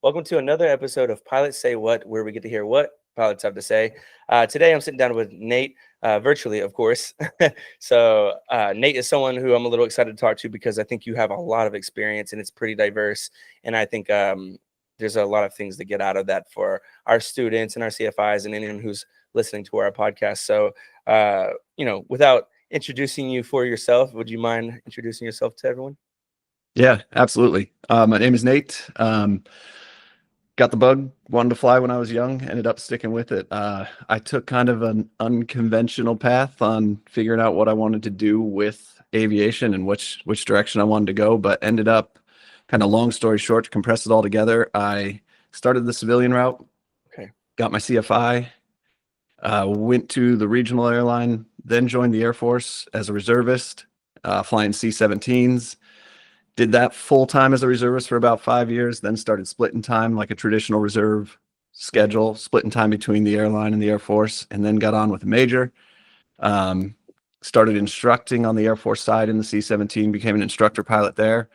Welcome to another episode of Pilots Say What, where we get to hear what pilots have to say. Today, I'm sitting down with Nate, virtually, of course. Nate is someone who I'm a little excited to talk to because I think you have a lot of experience and it's pretty diverse. And I think there's a lot of things to get out of that for our students and our CFIs and anyone who's listening to our podcast. Without introducing you for yourself, would you mind introducing yourself to everyone? Yeah, absolutely. My name is Nate. Got the bug, wanted to fly when I was young, ended up sticking with it. I took kind of an unconventional path on figuring out what I wanted to do with aviation and which direction I wanted to go, but ended up, kind of long story short, to compress it all together, I started the civilian route, Okay. got my CFI, went to the regional airline, then joined the Air Force as a reservist, flying C-17s. Did that full time as a reservist for about 5 years, then started splitting time like a traditional reserve schedule, splitting time between the airline and the Air Force, and then got on with a major. Started instructing on the Air Force side in the C-17, became an instructor pilot there,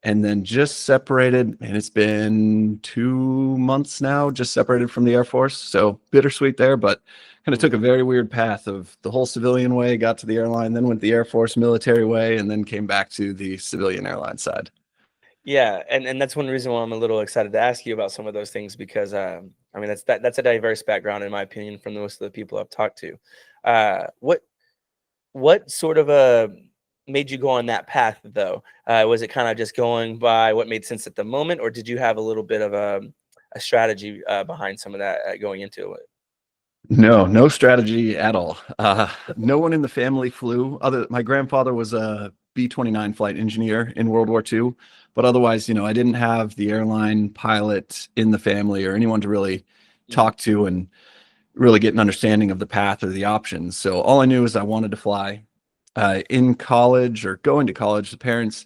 and then just separated, and it's been 2 months now, just separated from the Air Force. So bittersweet there, but kind of took a very weird path of the whole civilian way, got to the airline, then went the Air Force military way, and then came back to the civilian airline side. Yeah, and that's one reason why I'm a little excited to ask you about some of those things because I mean that's a diverse background in my opinion from most of the people I've talked to. What sort of made you go on that path though? Was it kind of just going by what made sense at the moment, or did you have a little bit of a strategy behind some of that going into it? No strategy at all. No one in the family flew. My grandfather was a B-29 flight engineer in World War II, but otherwise, I didn't have the airline pilot in the family or anyone to really talk to and really get an understanding of the path or the options. So all I knew is I wanted to fly. In college or going to college, the parents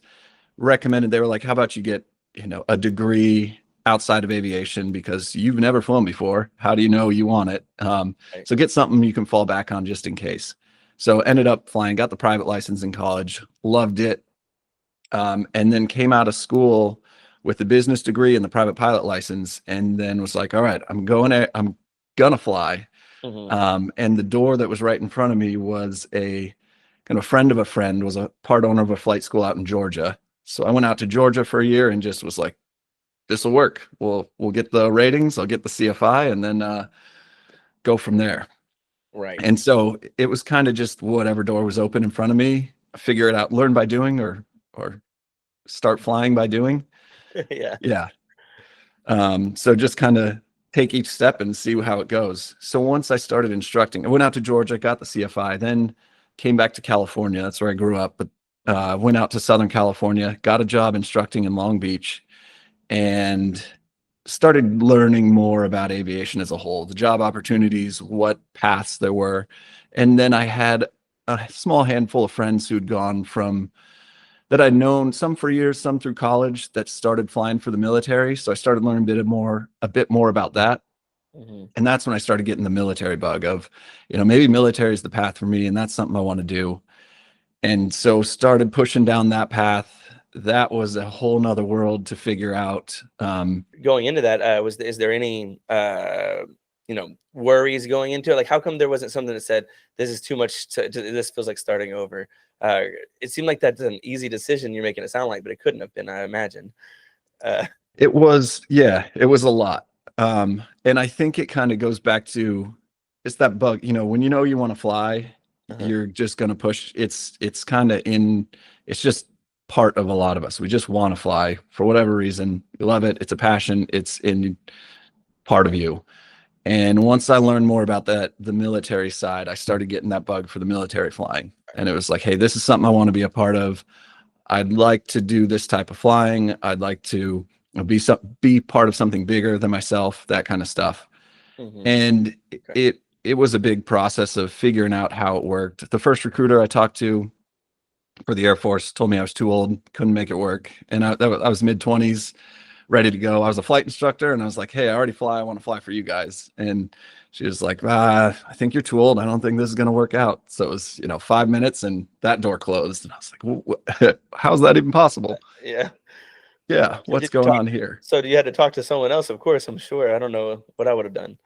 recommended, they were like, how about you get, a degree outside of aviation because you've never flown before. How do you know you want it? Right. So get something you can fall back on just in case. So ended up flying, got the private license in college, loved it. And then came out of school with the business degree and the private pilot license. And then was like, all right, I'm gonna fly. Mhm. And the door that was right in front of me was a kind of friend of a friend, was a part owner of a flight school out in Georgia. So I went out to Georgia for a year and just was like, this will work. We'll get the ratings. I'll get the CFI and then go from there. Right. And so it was kind of just whatever door was open in front of me, figure it out, learn by doing or start flying by doing. Yeah. Yeah. So just kind of take each step and see how it goes. So once I started instructing, I went out to Georgia, got the CFI, then came back to California. That's where I grew up, but went out to Southern California, got a job instructing in Long Beach, and started learning more about aviation as a whole, the job opportunities, what paths there were. And then I had a small handful of friends who'd gone from that I'd known, some for years, some through college, that started flying for the military. So I started learning a bit more about that. Mhm. And that's when I started getting the military bug of, maybe military is the path for me and that's something I want to do. And so started pushing down that path. That was a whole nother world to figure out. Going into that, is there any worries going into it? Like, how come there wasn't something that said this is too much? This feels like starting over. Uh, it seemed like that's an easy decision you're making it sound like, but it couldn't have been, I imagine. Uh, It was a lot. And I think it kind of goes back to, it's that bug, when you want to fly, uh-huh. you're just going to push. It's kind of it's just part of a lot of us. We just want to fly for whatever reason. We love it. It's a passion. It's in part of you. And once I learned more about the military side, I started getting that bug for the military flying. And it was like, hey, this is something I want to be a part of. I'd like to do this type of flying. I'd like to be part of something bigger than myself, that kind of stuff. Mhm. And Okay. it was a big process of figuring out how it worked. The first recruiter I talked to for the Air Force told me I was too old, couldn't make it work. And I was mid-20s, ready to go. I was a flight instructor and I was like, hey, I already fly. I want to fly for you guys. And she was like, I think you're too old. I don't think this is going to work out. So it was, 5 minutes and that door closed. And I was like, how's that even possible? Yeah. Yeah, So what's did you going talk? on here? So you had to talk to someone else, of course. I'm sure. I don't know what I would have done.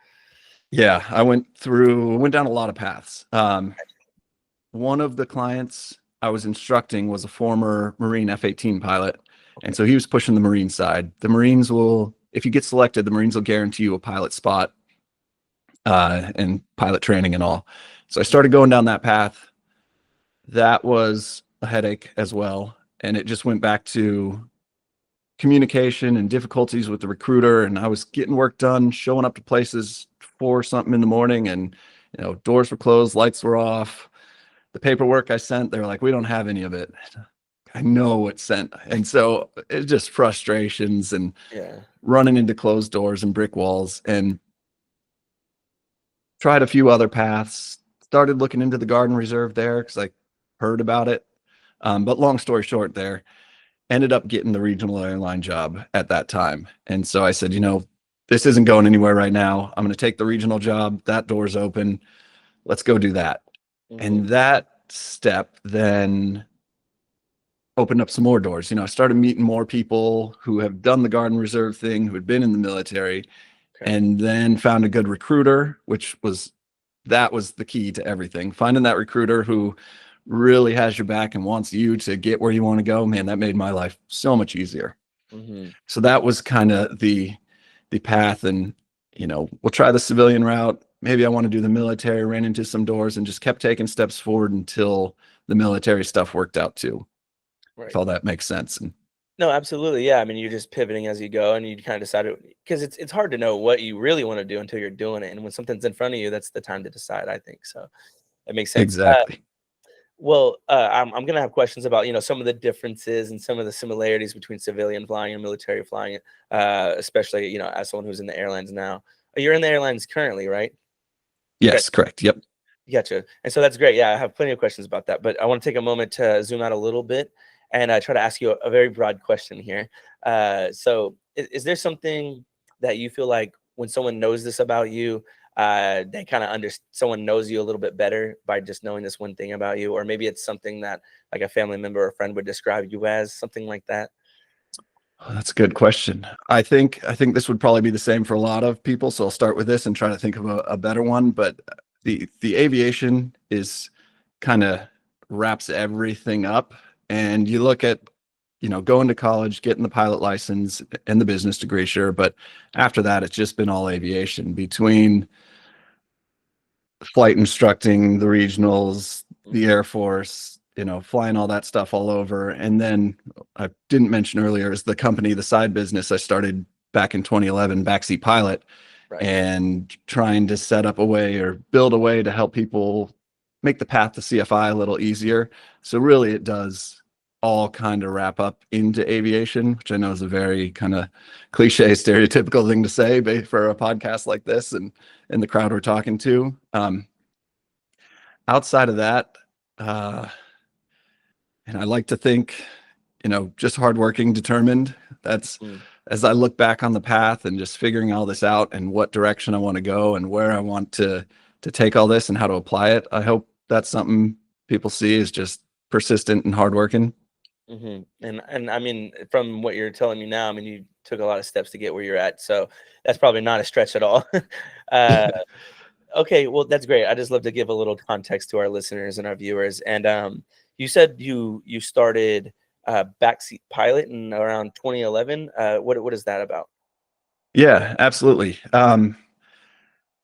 Yeah, I went down a lot of paths. One of the clients I was instructing was a former Marine F-18 pilot. And Okay. so he was pushing the Marine side. The Marines will, if you get selected, the Marines will guarantee you a pilot spot and pilot training and all. So I started going down that path. That was a headache as well. And it just went back to communication and difficulties with the recruiter. And I was getting work done, showing up to places for something in the morning, and doors were closed, lights were off. The paperwork I sent, they were like, "We don't have any of it." I know what's sent. And so it's just frustrations and Yeah. running into closed doors and brick walls, and tried a few other paths. Started looking into the garden reserve there because I heard about it. But long story short, there ended up getting the regional airline job at that time. And so I said, this isn't going anywhere right now. I'm going to take the regional job. That door's open. Let's go do that. Hmm. And that step then opened up some more doors. I started meeting more people who have done the garden reserve thing, who had been in the military, Okay. and then found a good recruiter, that was the key to everything. Finding that recruiter who really has your back and wants you to get where you want to go, man, that made my life so much easier. Hmm. So that was kind of the path. And we'll try the civilian route. Maybe I want to do the military. Ran into some doors and just kept taking steps forward until the military stuff worked out too, if Right. all that makes sense. And No, absolutely. Yeah. I mean, you're just pivoting as you go, and you kind of decided because it's hard to know what you really want to do until you're doing it. And when something's in front of you, that's the time to decide, I think. So that makes sense. exactly. Well, I'm gonna have questions about some of the differences and some of the similarities between civilian flying and military flying, especially as someone who's in the airlines now. You're in the airlines currently, right? Okay, Yes, correct. Yep. gotcha. And so that's great. Yeah, I have plenty of questions about that, but I want to take a moment to zoom out a little bit and try to ask you a very broad question here. So, is there something that you feel like when someone knows this about you, they kind of someone knows you a little bit better by just knowing this one thing about you, or maybe it's something that like a family member or friend would describe you as, something like that? Oh, that's a good question. I think this would probably be the same for a lot of people. So I'll start with this and try to think of a better one. But the aviation is kind of wraps everything up. And you look at, going to college, getting the pilot license and the business degree, sure. But after that, it's just been all aviation between flight instructing, the regionals, the Hmm. Air Force, flying all that stuff all over. And then I didn't mention earlier is the company, the side business I started back in 2011, Backseat Pilot, Right. and trying to set up a way or build a way to help people make the path to CFI a little easier. So really it does all kind of wrap up into aviation, which I know is a very kind of cliche, stereotypical thing to say for a podcast like this and the crowd we're talking to. Outside of that, uh, and I like to think, just hardworking, determined. That's Mm. as I look back on the path and just figuring all this out and what direction I want to go and where I want to take all this and how to apply it. I hope that's something people see is just persistent and hardworking. Hmm. And I mean, from what you're telling me now, I mean, you took a lot of steps to get where you're at, so that's probably not a stretch at all. uh, Okay, well, that's great. I just love to give a little context to our listeners and our viewers. And you said you started Backseat Pilot in around 2011. What is that about? Yeah, absolutely.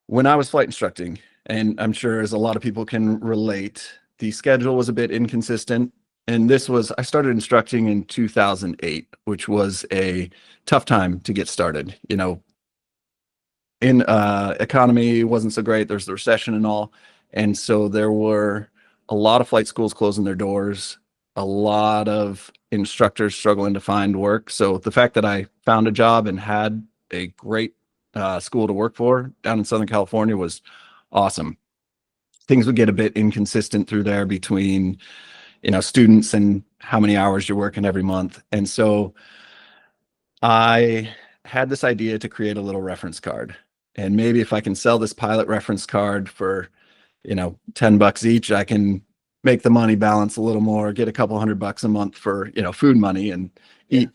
When I was flight instructing, and I'm sure as a lot of people can relate, the schedule was a bit inconsistent. And I started instructing in 2008, which was a tough time to get started. In economy wasn't so great. There's the recession and all. And so there were a lot of flight schools closing their doors, a lot of instructors struggling to find work. So the fact that I found a job and had a great school to work for down in Southern California was awesome. Things would get a bit inconsistent through there between, students and how many hours you're working every month. And so I had this idea to create a little reference card. And maybe if I can sell this pilot reference card for, $10 each, I can make the money balance a little more, get a couple $100 a month for, food money and Yeah. eat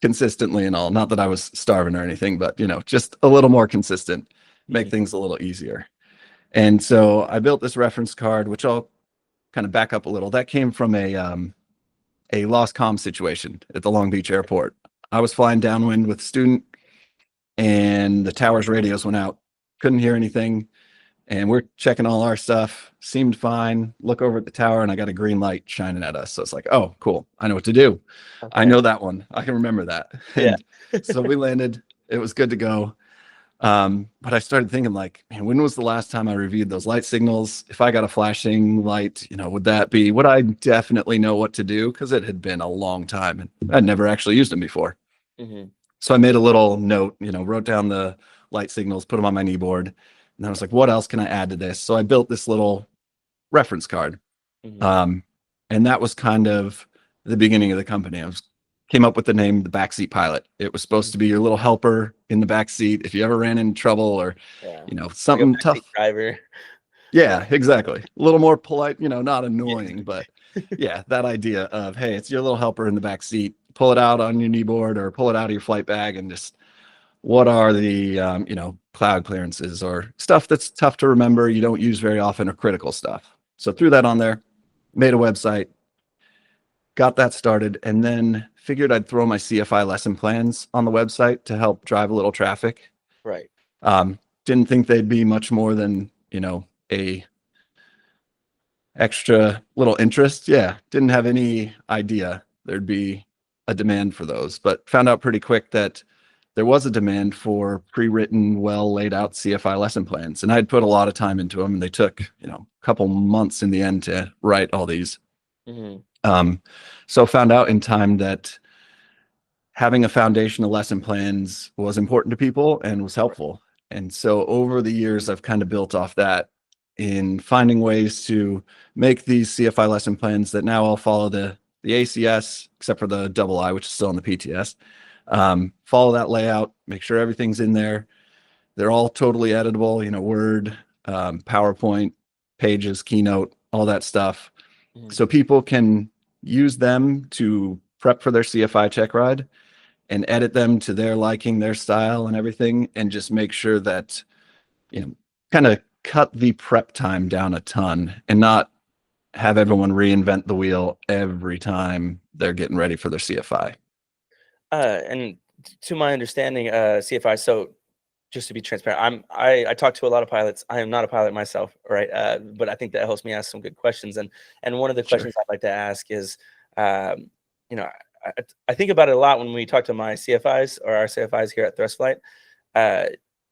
consistently and all. Not that I was starving or anything, but just a little more consistent, make Mhm. things a little easier. And so I built this reference card, which I'll kind of back up a little. That came from a lost comm situation at the Long Beach airport. I was flying downwind with a student, and the tower's radios went out. Couldn't hear anything. And we're checking all our stuff. Seemed fine. Look over at the tower, and I got a green light shining at us. So it's like, oh, cool. I know what to do. I Okay. know that one. I can remember that. Yeah. And so we landed. It was good to go. But I started thinking, like, man, when was the last time I reviewed those light signals? If I got a flashing light, would I definitely know what to do? Because it had been a long time and I'd never actually used them before. Mhm. So I made a little note, wrote down the light signals, put them on my kneeboard. And I was like, what else can I add to this? So I built this little reference card. Mhm. Um, and that was kind of the beginning of the company. Came up with the name the Backseat Pilot. It was supposed to be your little helper in the back seat if you ever ran into trouble or Yeah. Like a something backseat tough. driver. Yeah, exactly. A little more polite, not annoying, but yeah, that idea of, hey, it's your little helper in the back seat. Pull it out on your kneeboard or pull it out of your flight bag and just what are the cloud clearances or stuff that's tough to remember, you don't use very often, or critical stuff. So threw that on there, made a website, got that started, and then figured I'd throw my CFI lesson plans on the website to help drive a little traffic. Right. Didn't think they'd be much more than a extra little interest. Yeah, didn't have any idea there'd be a demand for those, but found out pretty quick that there was a demand for pre-written, well laid out CFI lesson plans. And I'd put a lot of time into them, and they took, a couple months in the end to write all these. Mhm. So found out in time that having a foundation of lesson plans was important to people and was helpful. And so over the years, I've kind of built off that in finding ways to make these CFI lesson plans that now all follow the ACS, except for the double I, which is still in the PTS. Follow that layout, make sure everything's in there. They're all totally editable, Word, PowerPoint, Pages, Keynote, all that stuff. Mhm. So people can use them to prep for their CFI check ride and edit them to their liking, their style and everything, and just make sure that, kind of cut the prep time down a ton and not have everyone reinvent the wheel every time they're getting ready for their CFI. And to my understanding, CFI. So just to be transparent, I talk to a lot of pilots. I am not a pilot myself, right? But I think that helps me ask some good questions. And one of the Sure. questions I'd like to ask is, um, you know, I think about it a lot when we talk to my CFIs or our CFIs here at Thrust Flight. Uh,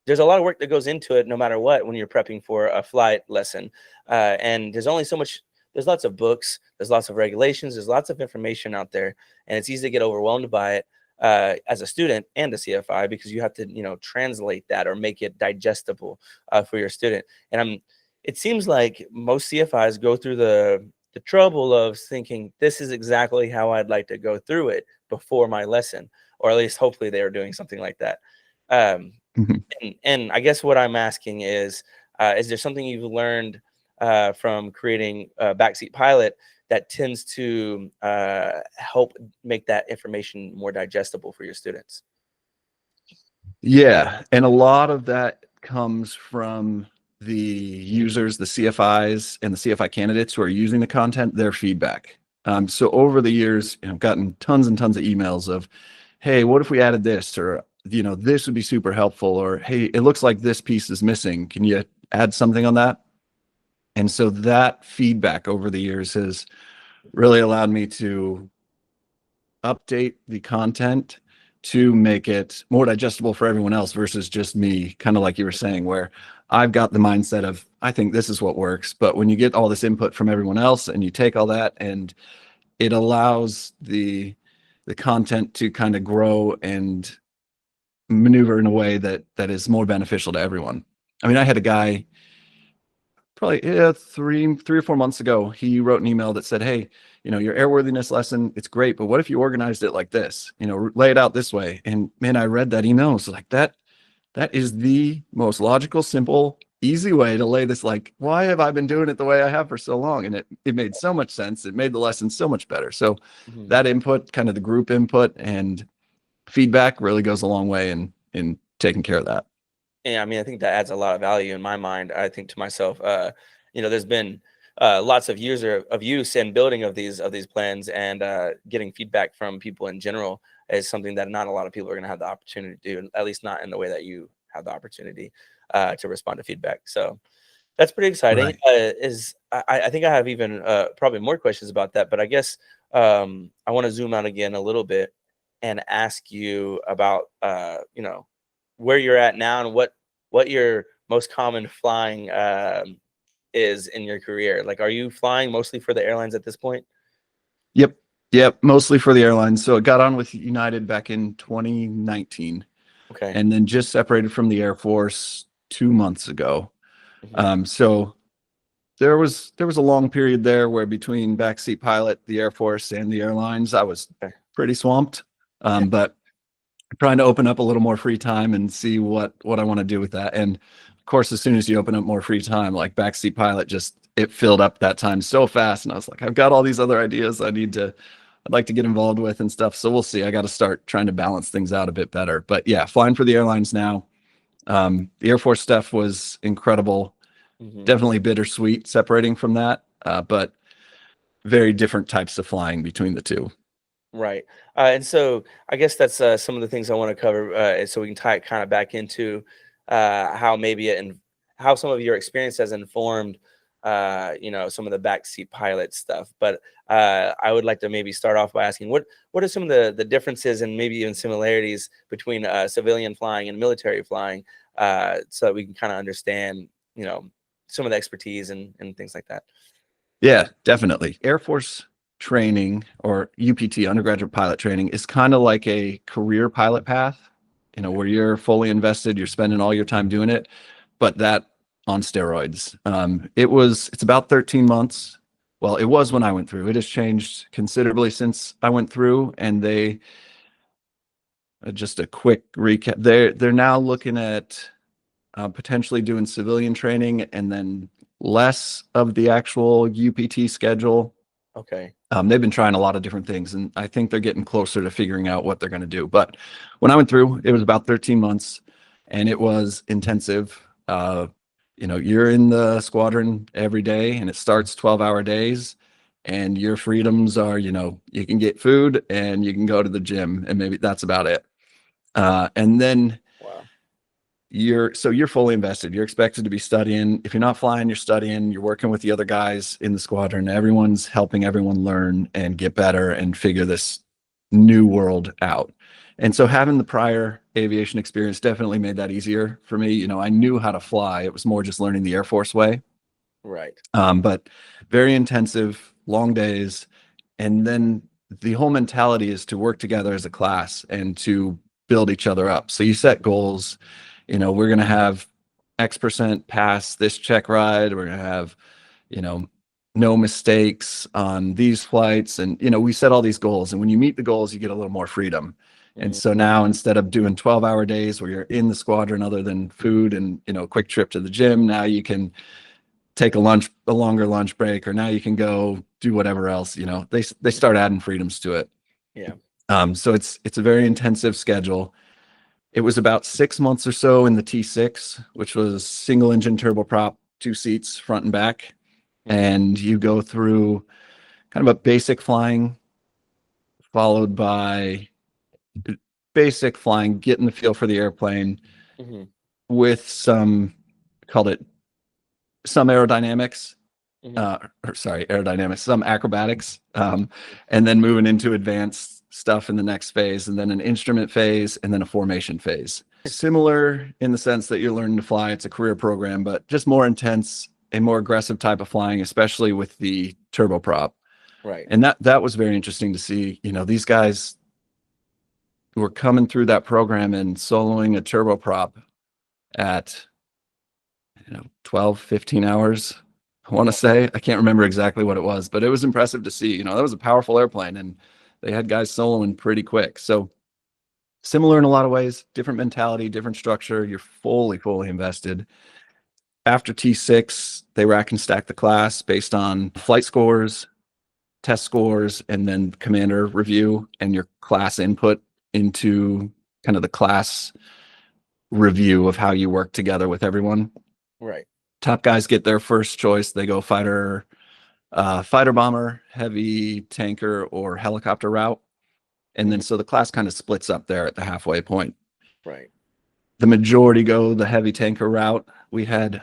there's a lot of work that goes into it, no matter what, when you're prepping for a flight lesson. And there's only so much. There's lots of books. There's lots of regulations. There's lots of information out there, and it's easy to get overwhelmed by it as a student and a CFI because you have to, translate that or make it digestible for your student. And it seems like most CFIs go through the trouble of thinking this is exactly how I'd like to go through it before my lesson, or at least hopefully they are doing something like that. Um, Mhm. and I guess what I'm asking is there something you've learned from creating a Backseat Pilot that tends to help make that information more digestible for your students? Yeah, and a lot of that comes from the users, the CFIs and the CFI candidates who are using the content, their feedback. So over the years, I've gotten tons and tons of emails of, hey, what if we added this? Or, this would be super helpful. Or, hey, it looks like this piece is missing. Can you add something on that? And so that feedback over the years has really allowed me to update the content to make it more digestible for everyone else versus just me, kind of like you were saying, where I've got the mindset of, I think this is what works. But when you get all this input from everyone else and you take all that, and it allows the content to kind of grow and maneuver in a way that is more beneficial to everyone. I mean, I had a guy probably, yeah, 3 or 4 months ago, he wrote an email that said, hey, your airworthiness lesson, it's great, but what if you organized it like this, lay it out this way? And man, I read that email, it's like that is the most logical, simple, easy way to lay this. Like, why have I been doing it the way I have for so long? And it made so much sense. It made the lesson so much better. So Mhm. that input, kind of the group input and feedback really goes a long way in taking care of that. Yeah, I mean, I think that adds a lot of value in my mind. I think to myself, there's been lots of years of use and building of these plans, and getting feedback from people in general is something that not a lot of people are going to have the opportunity to do, at least not in the way that you have the opportunity to respond to feedback. So that's pretty exciting. Right. I think I have even probably more questions about that, but I guess I want to zoom out again a little bit and ask you about where you're at now and what your most common flying is in your career. Like, are you flying mostly for the airlines at this point? Yep. Yep. Mostly for the airlines. So it got on with United back in 2019 Okay. and then just separated from the Air Force 2 months ago. Hmm. So there was a long period there where between Backseat Pilot, the Air Force, and the airlines, I was Okay. pretty swamped. Yeah. But trying to open up a little more free time and see what I want to do with that. And of course, as soon as you open up more free time, like Backseat Pilot, just it filled up that time so fast. And I was like, I've got all these other ideas I'd like to get involved with and stuff. So we'll see. I got to start trying to balance things out a bit better. But yeah, flying for the airlines now. The Air Force stuff was incredible. Hmm. Definitely bittersweet separating from that, but very different types of flying between the two. Right. And so I guess that's some of the things I want to cover, so we can tie it kind of back into how maybe it and how some of your experience has informed, some of the backseat pilot stuff. But I would like to maybe start off by asking what are some of the differences and maybe even similarities between civilian flying and military flying, so that we can kind of understand, some of the expertise and things like that. Yeah, definitely. Air Force training or UPT, undergraduate pilot training, is kind of like a career pilot path, Okay. where you're fully invested, you're spending all your time doing it, but that on steroids. It's about 13 months. Well, it was when I went through. It has changed considerably since I went through, and they just a quick recap. They're now looking at potentially doing civilian training and then less of the actual UPT schedule. Okay. They've been trying a lot of different things, and I think they're getting closer to figuring out what they're going to do. But when I went through, it was about 13 months, and it was intensive. You're in the squadron every day, and it starts 12-hour days, and your freedoms are, you can get food and you can go to the gym, and maybe that's about it. And then Wow. you're fully invested. You're expected to be studying. If you're not flying, you're studying. You're working with the other guys in the squadron. Everyone's helping everyone learn and get better and figure this new world out. And so having the prior aviation experience definitely made that easier for me. I knew how to fly. It was more just learning the Air Force way. Right. But very intensive, long days. And then the whole mentality is to work together as a class and to build each other up. So you set goals. We're going to have X% pass this check ride. We're going to have, no mistakes on these flights. And, we set all these goals. And when you meet the goals, you get a little more freedom. And Mhm. so now instead of doing 12-hour days where you're in the squadron other than food and, a quick trip to the gym, now you can take a longer lunch break, or now you can go do whatever else. They start adding freedoms to it. Yeah. So it's a very intensive schedule. It was about 6 months or so in the T6, which was single engine turboprop, 2 seats, front and back. Mhm. And you go through kind of a basic flying, followed by basic flying, getting the feel for the airplane Mhm. with called it some aerodynamics, Mhm. aerodynamics, some acrobatics, and then moving into advanced stuff in the next phase, and then an instrument phase, and then a formation phase. Similar in the sense that you're learning to fly. It's a career program, but just more intense, a more aggressive type of flying, especially with the turboprop. Right. And that was very interesting to see. These guys were coming through that program and soloing a turboprop at 12, 15 hours. I want to say, I can't remember exactly what it was, but it was impressive to see. That was a powerful airplane, and they had guys soloing pretty quick. So similar in a lot of ways, different mentality, different structure. You're fully invested. After T6, they rack and stack the class based on flight scores, test scores, and then commander review and your class input into kind of the class review of how you work together with everyone. Right. Top guys get their first choice. They go fighter, bomber, heavy tanker, or helicopter route. And then Mhm. so the class kind of splits up there at the halfway point. Right. The majority go the heavy tanker route. We had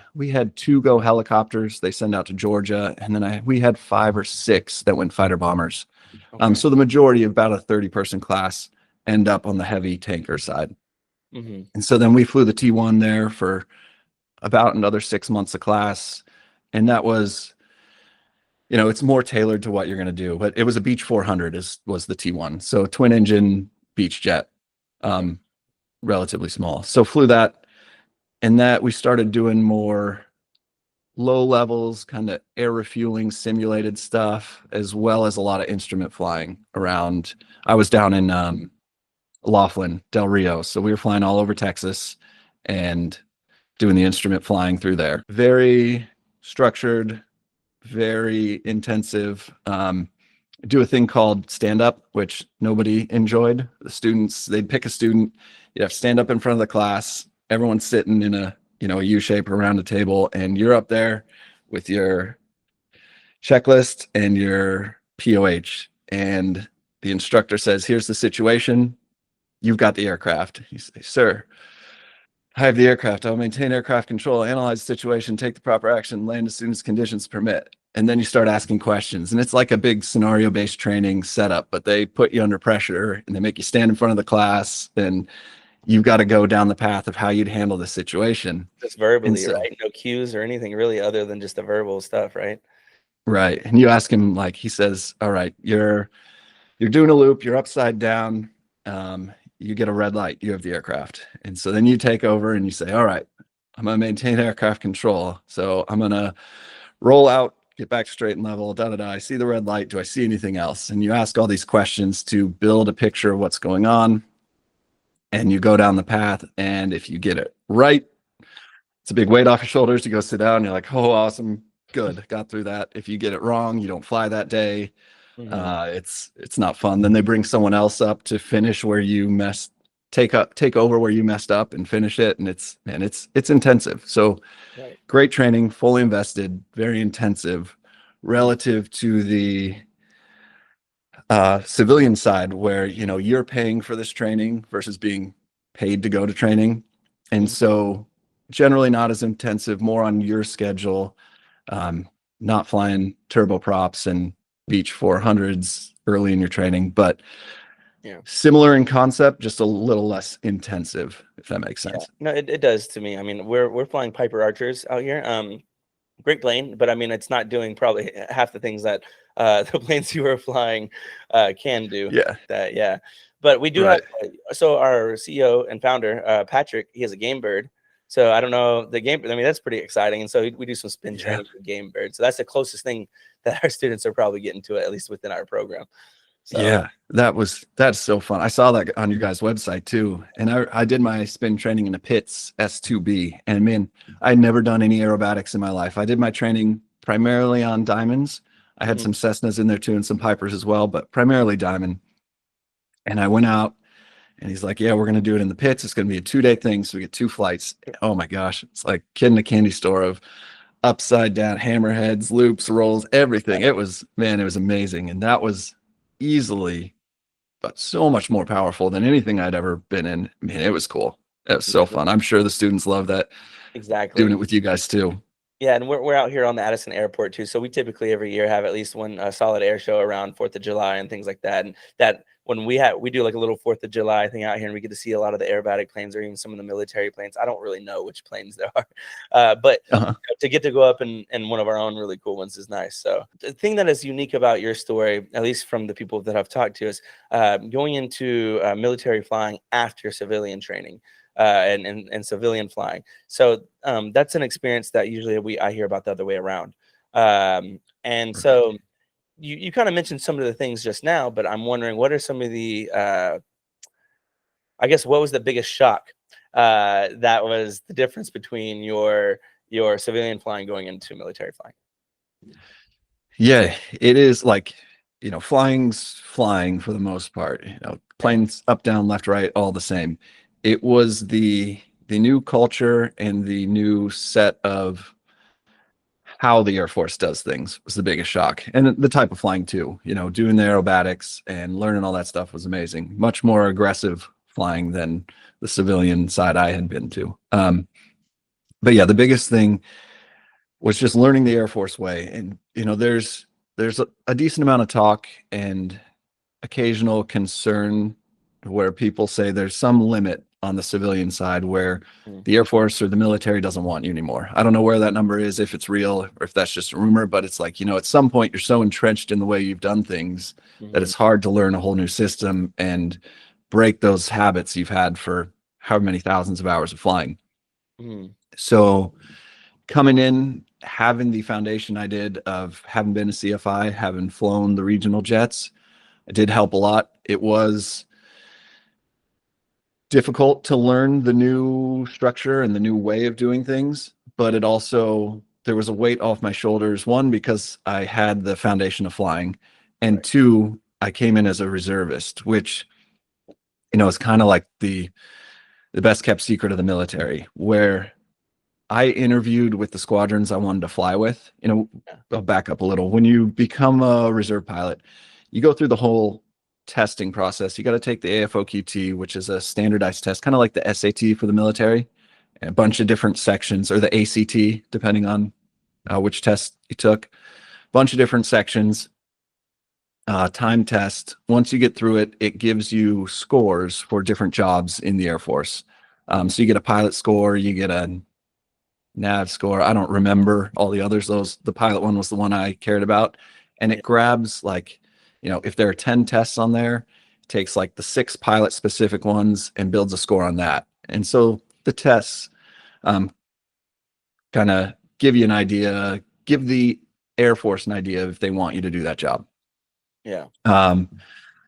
two go helicopters. They send out to Georgia, and then we had 5 or 6 that went fighter bombers. Okay. So the majority of about a 30-person class end up on the heavy tanker side. Hmm. And so then we flew the T1 there for about another 6 months of class, and that was, it's more tailored to what you're going to do. But it was a Beech 400 was the T1, so twin engine Beech jet, Okay. relatively small. So flew that, and that we started doing more low levels, kind of air refueling simulated stuff, as well as a lot of instrument flying around. I was down in Laughlin, Del Rio, so we were flying all over Texas and doing the instrument flying through there. Very structured, very intensive. Do a thing called stand up, which nobody enjoyed. The students, they'd pick a student, you have to stand up in front of the class. Everyone's sitting in a U shape around a table, and you're up there with your checklist and your POH. And the instructor says, "Here's the situation. You've got the aircraft." You say, "Sir, I have the aircraft. I'll maintain aircraft control, analyze the situation, take the proper action, land as soon as conditions permit." And then you start asking questions. And it's like a big scenario-based training setup, but they put you under pressure and they make you stand in front of the class, and you've got to go down the path of how you'd handle the situation. Just And verbally, so, right? No cues or anything really other than just the verbal stuff, right? right. And you ask him, like, he says, "All right, you're doing a loop, you're upside down, you get a red light, you have the aircraft." And so then you take over and you say, "All right, I'm going to maintain aircraft control. So I'm going to roll out, get back straight and level, da da da. I see the red light. Do I see anything else?" And you ask all these questions to build a picture of what's going on. And you go down the path. And if you get it right, it's a big weight off your shoulders. You go sit down. You're like, "Oh, awesome. Good. Got through that." If you get it wrong, you don't fly that day. Hmm. It's not fun. Then they bring someone else up to finish where you messed, take over where you messed up and finish it. And it's intensive. So Right. great training, fully invested, very intensive Mhm. relative to the civilian side, where you're paying for this training versus being paid to go to training. And Mhm. so generally not as intensive, more on your schedule, not flying turboprops and Beech 400s early in your training, but Yeah. similar in concept, just a little less intensive, if that makes Yeah. sense. No, it does to me. I mean, we're flying Piper Archers out here. Great plane, but I mean, it's not doing probably half the things that the planes you were flying can do. Yeah, That yeah, but we do have right. so our CEO and founder Patrick, he has a game bird. So I don't know the game. I mean, that's pretty exciting. And so we do some spin Yeah. training with game bird. So that's the closest thing that our students are probably getting to it, at least within our program. So Yeah, that's so fun. I saw that on your guys' website too. And I did my spin training in a Pitts S2B. And man, I'd never done any aerobatics in my life. I did my training primarily on diamonds. I had mhm, some Cessnas in there too and some Pipers as well, but primarily diamond. And I went out and he's like, "Yeah, we're gonna do it in the pits. It's gonna be a 2-day thing. So we get 2 flights." Oh my gosh, it's like kid in a candy store of upside down hammerheads, loops, rolls, everything. It was, man, it was amazing. And that was easily, but so much more powerful than anything I'd ever been in. Man, it was cool. It was so fun. I'm sure the students love that, doing exactly. it with you guys too. Yeah, and we're out here on the Addison Airport too, so we typically every year have at least one solid air show around 4th of July and things like that. And that when we do like a little 4th of July thing out here, and we get to see a lot of the aerobatic planes or even some of the military planes. I don't really know which planes there are, but Uh-huh. to get to go up in one of our own really cool ones is nice. So the thing that is unique about your story, at least from the people that I've talked to, is going into military flying after civilian training. And civilian flying. So that's an experience that usually I hear about the other way around. And Right. so you kind of mentioned some of the things just now, but I'm wondering what are some of the I guess what was the biggest shock that was the difference between your civilian flying going into military flying? Yeah, it is like flying's flying for the most part. Planes up, down, left, right, all the same. It was the new culture and the new set of how the Air Force does things was the biggest shock. And the type of flying too, doing the aerobatics and learning all that stuff was amazing. Much more aggressive flying than the civilian side I had been to. But yeah, the biggest thing was just learning the Air Force way. And, there's a decent amount of talk and occasional concern where people say there's some limit on the civilian side where the Air Force or the military doesn't want you anymore. I don't know where that number is, if it's real or if that's just a rumor, but it's like, at some point you're so entrenched in the way you've done things that it's hard to learn a whole new system and break those habits you've had for how many thousands of hours of flying. So coming in, having the foundation I did of having been a CFI, having flown the regional jets, it did help a lot. It was difficult to learn the new structure and the new way of doing things, but there was a weight off my shoulders. One, because I had the foundation of flying, and two, I came in as a reservist, which, is kind of like the best kept secret of the military, where I interviewed with the squadrons I wanted to fly with. I'll back up a little. When you become a reserve pilot, you go through the whole testing process. You got to take the AFOQT, which is a standardized test, kind of like the SAT for the military, a bunch of different sections, or the ACT, depending on which test you took. A bunch of different sections, time test. Once you get through it, it gives you scores for different jobs in the Air Force. So you get a pilot score, you get a nav score. I don't remember all the others. The pilot one was the one I cared about. And it grabs if there are 10 tests on there, it takes like the 6 pilot specific ones and builds a score on that. And so the tests kind of give you an idea, give the Air Force an idea if they want you to do that job. Yeah. So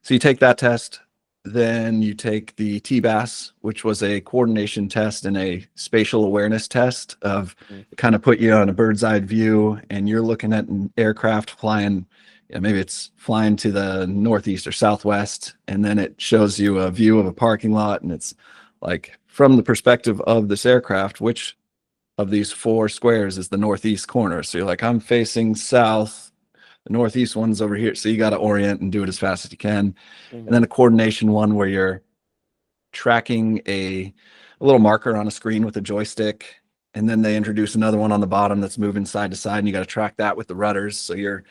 you take that test, then you take the TBAS, which was a coordination test and a spatial awareness test of kind of put you on a bird's eye view, and you're looking at an aircraft flying. Maybe it's flying to the northeast or southwest, and then it shows you a view of a parking lot, and it's like, from the perspective of this aircraft, which of these 4 squares is the northeast corner? So you're like, I'm facing south, the northeast one's over here. So you got to orient and do it as fast as you can. And then a coordination one where you're tracking a little marker on a screen with a joystick, and then they introduce another one on the bottom that's moving side to side, and you got to track that with the rudders. So you're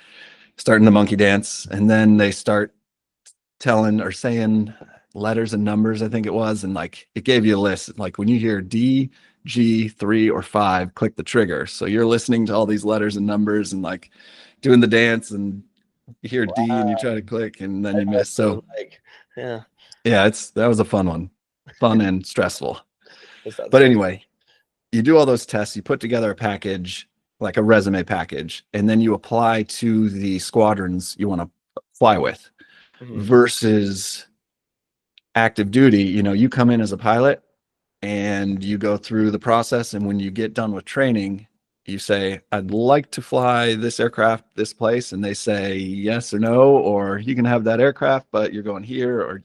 starting the monkey dance, and then they start telling or saying letters and numbers, I think it was, and like it gave you a list. Like when you hear D, G, 3 or 5, click the trigger. So you're listening to all these letters and numbers and like doing the dance, and you hear D and you try to click and then you miss. So yeah, that was a fun one, fun and stressful. But fun. anyway, you do all those tests, you put together a package, like a resume package, and then you apply to the squadrons you want to fly with. Versus active duty, you come in as a pilot and you go through the process, and when you get done with training, you say, I'd like to fly this aircraft this place, and they say yes or no, or you can have that aircraft but you're going here, or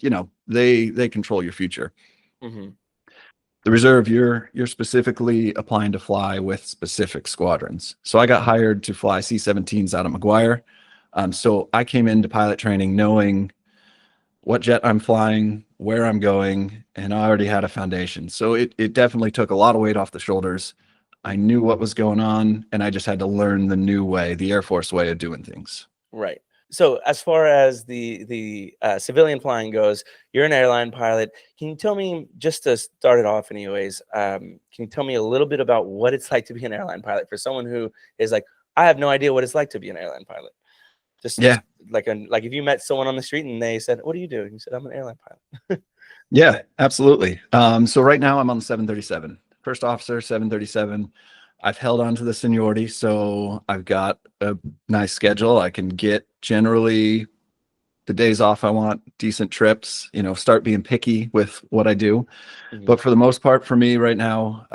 they control your future. The reserve, you're specifically applying to fly with specific squadrons. So I got hired to fly C-17s out of McGuire. So I came into pilot training knowing what jet I'm flying, where I'm going, and I already had a foundation. So it definitely took a lot of weight off the shoulders. I knew what was going on, and I just had to learn the new way, the Air Force way of doing things. Right. So as far as the civilian flying goes, you're an airline pilot. Can you tell me, just to start it off anyways, can you tell me a little bit about what it's like to be an airline pilot for someone who is like, I have no idea what it's like to be an airline pilot? Just like if you met someone on the street and they said, what do you do? And you said, I'm an airline pilot. Yeah, absolutely. So right now I'm on the 737, first officer, 737. I've held on to the seniority, so I've got a nice schedule. I can get generally the days off I want, decent trips, start being picky with what I do. But for the most part, for me right now,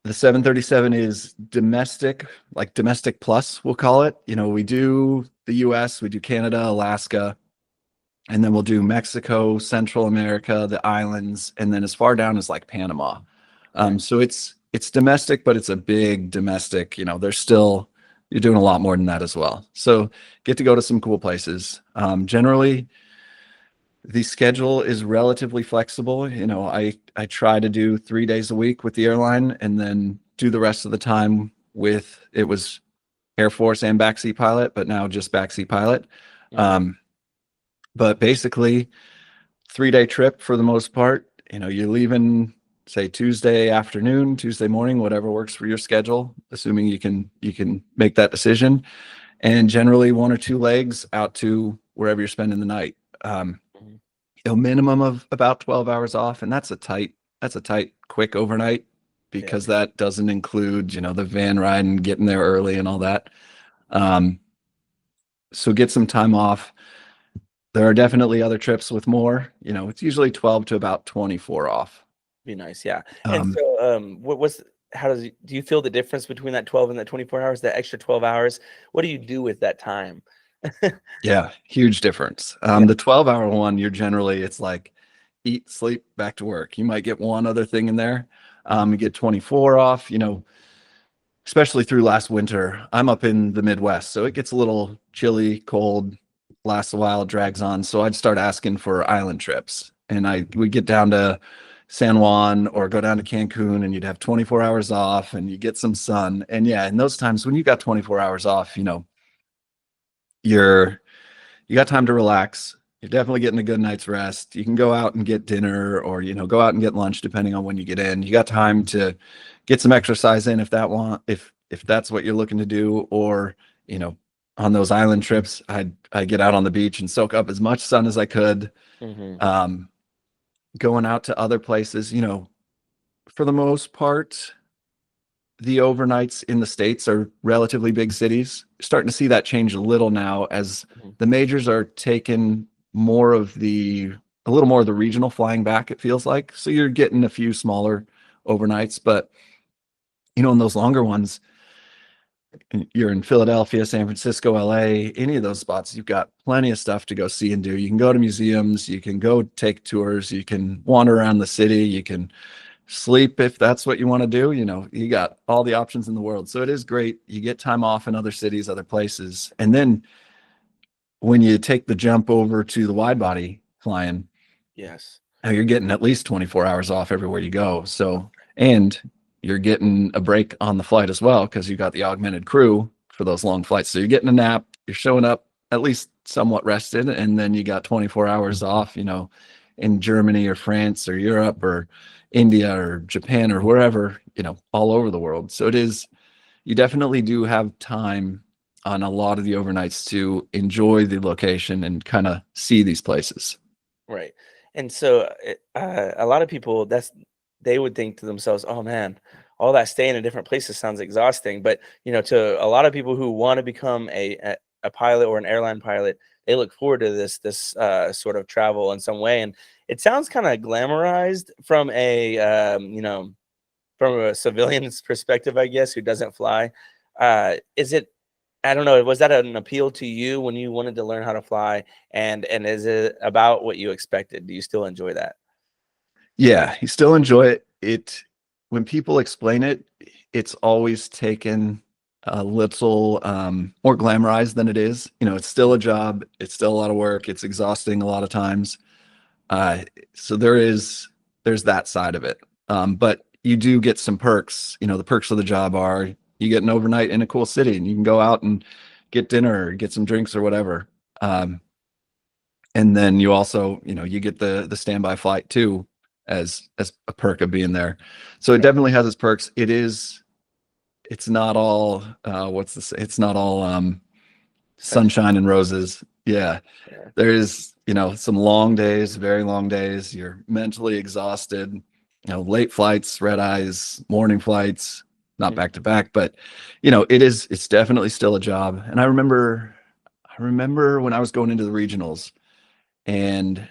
the 737 is domestic, like domestic plus, we'll call it. We do the US, we do Canada, Alaska, and then we'll do Mexico, Central America, the islands, and then as far down as like Panama. Right. So it's domestic, but it's a big domestic. There's still you're doing a lot more than that as well. So get to go to some cool places. Generally, the schedule is relatively flexible. I try to do 3 days a week with the airline, and then do the rest of the time with it was Air Force and Backseat Pilot, but now just Backseat Pilot. Mhm. Um, but basically, 3 day trip for the most part. You're leaving, say, Tuesday afternoon, Tuesday morning, whatever works for your schedule, assuming you can make that decision. And generally one or two legs out to wherever you're spending the night. Mhm. A minimum of about 12 hours off, and that's a tight quick overnight, Yeah. because that doesn't include the van ride and getting there early and all that. Um, so get some time off. There are definitely other trips with more. It's usually 12 to about 24 off. Be nice, yeah. And Um, so, what's how do you feel the difference between that 12 and that 24 hours, that extra 12 hours? What do you do with that time? yeah, huge difference. Yeah. The 12-hour one, it's like eat, sleep, back to work. You might get one other thing in there. You get 24 off, especially through last winter. I'm up in the Midwest, so it gets a little chilly, cold, lasts a while, drags on. So I'd start asking for island trips, and we get down to San Juan or go down to Cancun, and you'd have 24 hours off and you get some sun. And yeah, in those times when you got 24 hours off, you're you got time to relax. You're definitely getting a good night's rest. You can go out and get dinner, or go out and get lunch depending on when you get in. You got time to get some exercise in if that's what you're looking to do. Or you know on those island trips, I get out on the beach and soak up as much sun as I could. Hmm. um Going out to other places, for the most part, the overnights in the States are relatively big cities. Starting to see that change a little now, as Hmm. the majors are taking more of a little more of the regional flying back, it feels like. So you're getting a few smaller overnights, but in those longer ones, you're in Philadelphia, San Francisco, LA, any of those spots, you've got plenty of stuff to go see and do. You can go to museums, you can go take tours, you can wander around the city, you can sleep if that's what you want to do. You got all the options in the world. So it is great. You get time off in other cities, other places. And then when you take the jump over to the wide body flying, Yes. you're getting at least 24 hours off everywhere you go. So, and you're getting a break on the flight as well, because you got the augmented crew for those long flights. So you're getting a nap, you're showing up at least somewhat rested, and then you got 24 hours off, in Germany or France or Europe or India or Japan or wherever, all over the world. So you definitely do have time on a lot of the overnights to enjoy the location and kind of see these places. Right. And so, a lot of people, they would think to themselves, "Oh man, all that staying in different places sounds exhausting." But to a lot of people who want to become a pilot or an airline pilot, they look forward to this sort of travel in some way. And it sounds kind of glamorized from from a civilian's perspective, I guess, who doesn't fly. Is it? I don't know. Was that an appeal to you when you wanted to learn how to fly? And is it about what you expected? Do you still enjoy that? Yeah, you still enjoy it. When people explain it, it's always taken a little more glamorized than it is. It's still a job. It's still a lot of work. It's exhausting a lot of times. Uh, so there's that side of it. But you do get some perks. The perks of the job are you get an overnight in a cool city, and you can go out and get dinner or get some drinks or whatever. Um, and then you also, you get the standby flight too, as a perk of being there. So it definitely has its perks. It's not all it's not all Sunshine. sunshine and roses. Yeah. Yeah. There is, some long days, very long days. You're mentally exhausted, late flights, red eyes, morning flights, not Mhm. back to back, but it's definitely still a job. And I remember when I was going into the regionals, and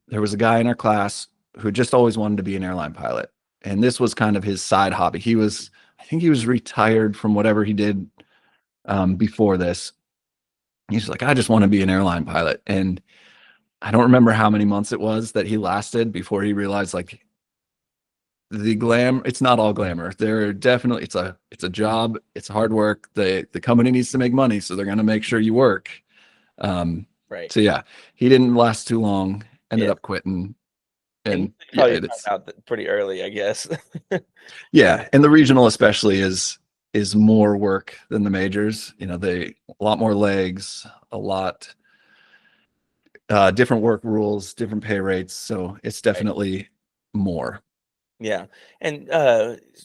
there was a guy in our class who just always wanted to be an airline pilot. And this was kind of his side hobby. I think he was retired from whatever he did before this. He's like, I just want to be an airline pilot. And I don't remember how many months it was that he lasted before he realized like it's not all glamour. There definitely it's a job, it's hard work. The company needs to make money, so they're gonna make sure you work. Um, Right. so yeah, he didn't last too long, ended Yeah. up quitting. And you And yeah, probably found it's out that pretty early, I guess. yeah, and the regional especially is more work than the majors. They a lot more legs, a lot different work rules, different pay rates. So it's Right. definitely more. Yeah. And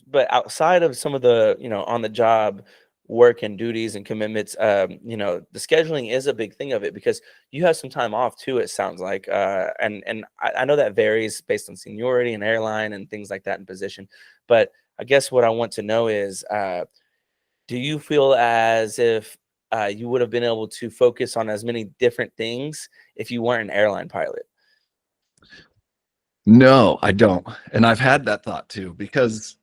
but outside of some of the, on the job work and duties and commitments, the scheduling is a big thing of it because you have some time off too, it sounds like. And I know that varies based on seniority and airline and things like that in position. But I guess what I want to know is do you feel as if you would have been able to focus on as many different things if you weren't an airline pilot? No, I don't. And I've had that thought too, because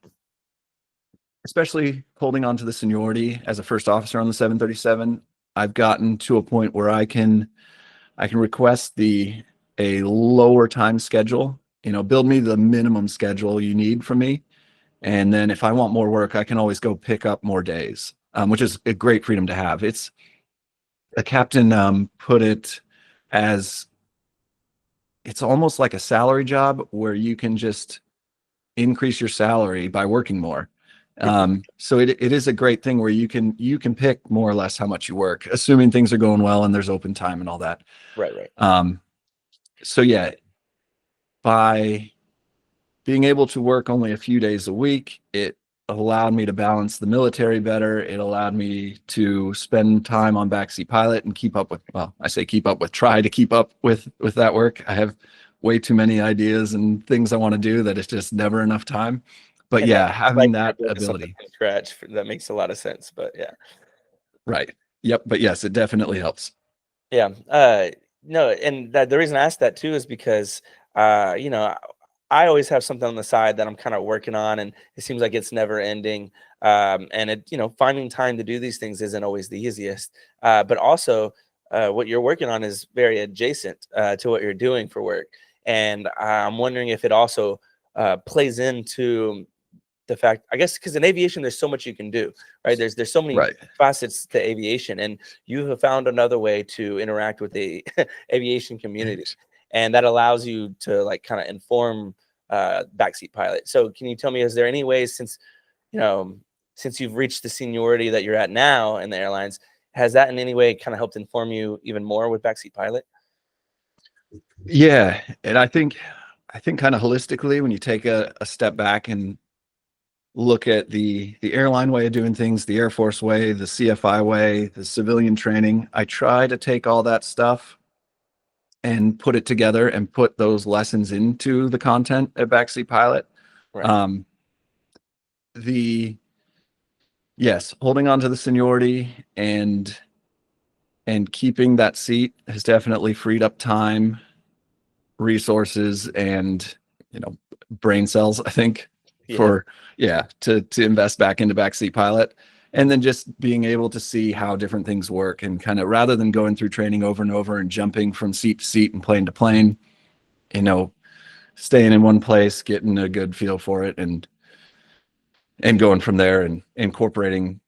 especially holding on to the seniority as a first officer on the 737, I've gotten to a point where I can request the a lower time schedule, build me the minimum schedule you need from me. And then if I want more work, I can always go pick up more days, which is a great freedom to have. It's a captain put it as it's almost like a salary job where you can just increase your salary by working more. So it is a great thing where you can pick more or less how much you work, assuming things are going well and there's open time and all that. Right, right. Um, so yeah, by being able to work only a few days a week, it allowed me to balance the military better. It allowed me to spend time on Backseat Pilot and keep up with, well, I say keep up with, try to keep up with that work. I have way too many ideas and things I want to do that it's just never enough time. But And that yeah, having like that building something ability. from scratch, that makes a lot of sense, but yeah. Right. Yep. But yes, it definitely helps. Yeah, no, and the reason I asked that too is because, I always have something on the side that I'm kinda working on, and it seems like it's never ending, and finding time to do these things isn't always the easiest, but also, what you're working on is very adjacent, to what you're doing for work, and I'm wondering if it also, plays into the fact, I guess, because in aviation there's so much you can do, right? There's so many Right. facets to aviation, and you have found another way to interact with the aviation community, and that allows you to like kind of inform backseat pilot. So can you tell me, is there any ways, you know since you've reached the seniority that you're at now in the airlines, has that in any way kind of helped inform you even more with backseat pilot? Yeah. And I think kind of holistically, when you take a step back and look at the airline way of doing things, the Air Force way, the CFI way, the civilian training, I try to take all that stuff and put it together and put those lessons into the content at Backseat Pilot. Right. Um, the yes, holding on to the seniority and keeping that seat has definitely freed up time, resources, and you know brain cells. I think Yeah. for yeah to invest back into Backseat Pilot. And then just being able to see how different things work and kind of rather than going through training over and over and jumping from seat to seat and plane to plane, you know, staying in one place, getting a good feel for it, and going from there and incorporating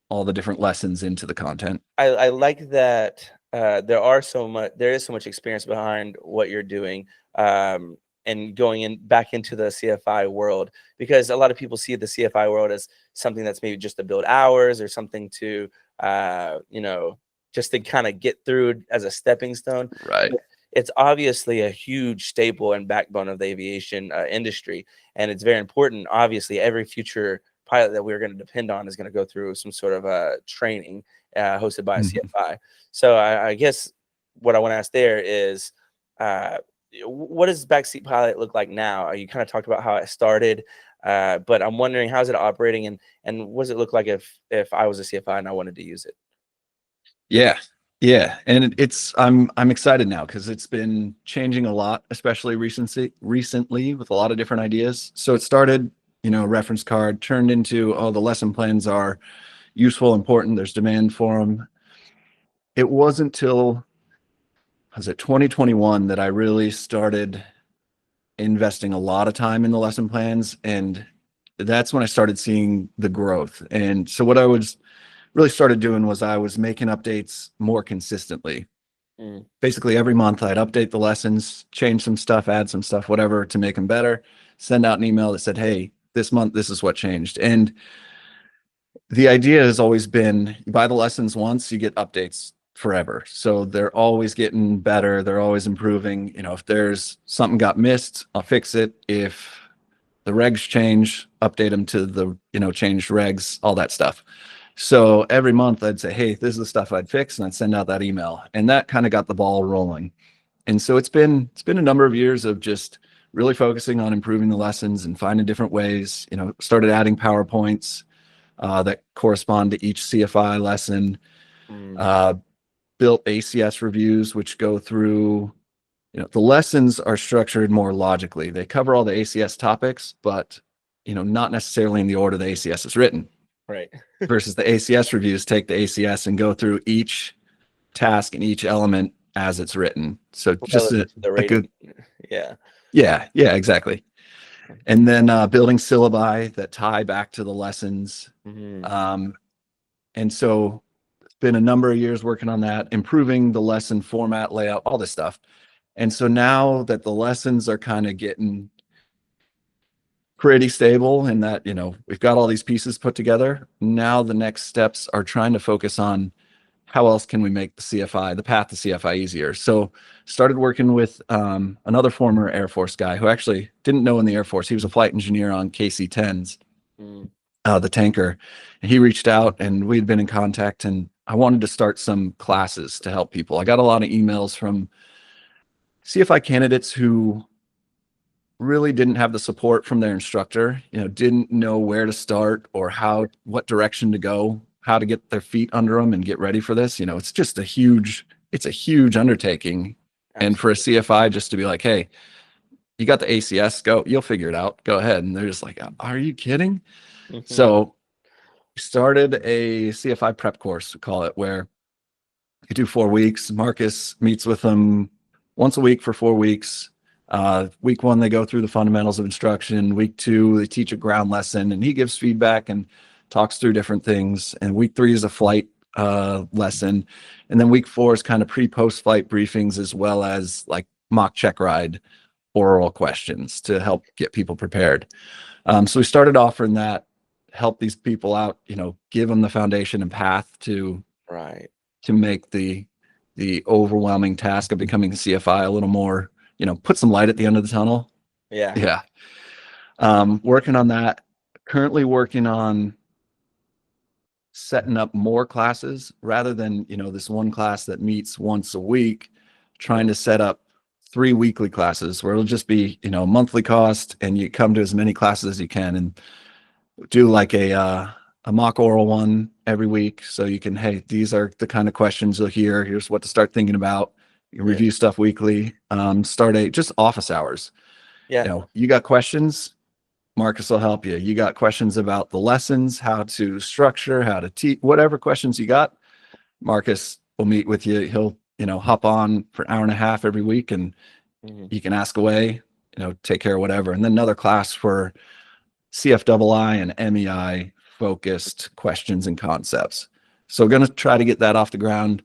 all the different lessons into the content. I like that there is so much experience behind what you're doing, and going in back into the CFI world, because a lot of people see the CFI world as something that's maybe just to build hours or something to just to kind of get through as a stepping stone. Right. But it's obviously a huge staple and backbone of the aviation industry, and it's very important. Obviously, every future pilot that we're going to depend on is going to go through some sort of training hosted by a Mhm. CFI. So I guess what I want to ask there is, uh, what does Backseat Pilot look like now? You kind of talked about how it started, but I'm wondering, how's it operating, and what does it look like if I was a CFI and I wanted to use it? Yeah. Yeah. And I'm excited now because it's been changing a lot, especially recently with a lot of different ideas. So it started, reference card turned into, oh, the lesson plans are useful, important. There's demand for them. it wasn't till, was it 2021 that I really started investing a lot of time in the lesson plans, and that's when I started seeing the growth. And so what I was really started doing was I was making updates more consistently. Mm. Basically every month I'd update the lessons, change some stuff, add some stuff, whatever, to make them better, send out an email that said, hey, this month this is what changed. And the idea has always been, you buy the lessons once, you get updates forever. So they're always getting better, they're always improving. You know, if there's something got missed, I'll fix it. If the regs change, update them to the, changed regs, all that stuff. So every month I'd say, hey, this is the stuff I'd fix, and I'd send out that email. And that kind of got the ball rolling. And so it's been a number of years of just really focusing on improving the lessons and finding different ways. Started adding PowerPoints that correspond to each CFI lesson. Mm. Uh, Built ACS reviews, which go through, the lessons are structured more logically. They cover all the ACS topics, but, not necessarily in the order the ACS is written. Right. Versus the ACS reviews take the ACS and go through each task and each element as it's written. So just Relative to the a good, rating. Yeah. yeah, exactly. And then building syllabi that tie back to the lessons. Mhm. And so it's been a number of years working on that, improving the lesson format, layout, all this stuff. And so now that the lessons are kind of getting pretty stable and that, we've got all these pieces put together, now the next steps are trying to focus on how else can we make the path to CFI easier. So started working with another former Air Force guy who actually didn't know in the Air Force. He was a flight engineer on KC-10s, Mm. the tanker. And he reached out and we'd been in contact, and I wanted to start some classes to help people. I got a lot of emails from CFI candidates who really didn't have the support from their instructor, didn't know where to start or what direction to go, how to get their feet under them and get ready for this. It's a huge undertaking. And for a CFI just to be like, hey, you got the ACS, go, you'll figure it out, go ahead. And they're just like, are you kidding? Mhm. So we started a CFI prep course, we call it, where you do 4 weeks. Marcus meets with them once a week for 4 weeks. Week 1, they go through the fundamentals of instruction. Week 2, they teach a ground lesson, and he gives feedback and talks through different things. And week 3 is a flight lesson. And then week 4 is kind of pre-post flight briefings, as well as like mock check ride oral questions to help get people prepared. So we started offering that, help these people out, give them the foundation and path to Right. make the overwhelming task of becoming a CFI a little more, put some light at the end of the tunnel. Yeah. Yeah. Working on that. Currently working on setting up more classes rather than, this one class that meets once a week, trying to set up 3 weekly classes where it'll just be, monthly cost, and you come to as many classes as you can, and do like a mock oral one every week. So you can, hey, these are the kind of questions you'll hear. Here's what to start thinking about. You can review stuff weekly. Start just office hours. Yeah. You got questions, Marcus will help you. You got questions about the lessons, how to structure, how to teach, whatever questions you got, Marcus will meet with you. He'll, hop on for an hour and a half every week, and Mhm. you can ask away, take care of whatever. And then another class for CFII and MEI focused questions and concepts. So going to try to get that off the ground.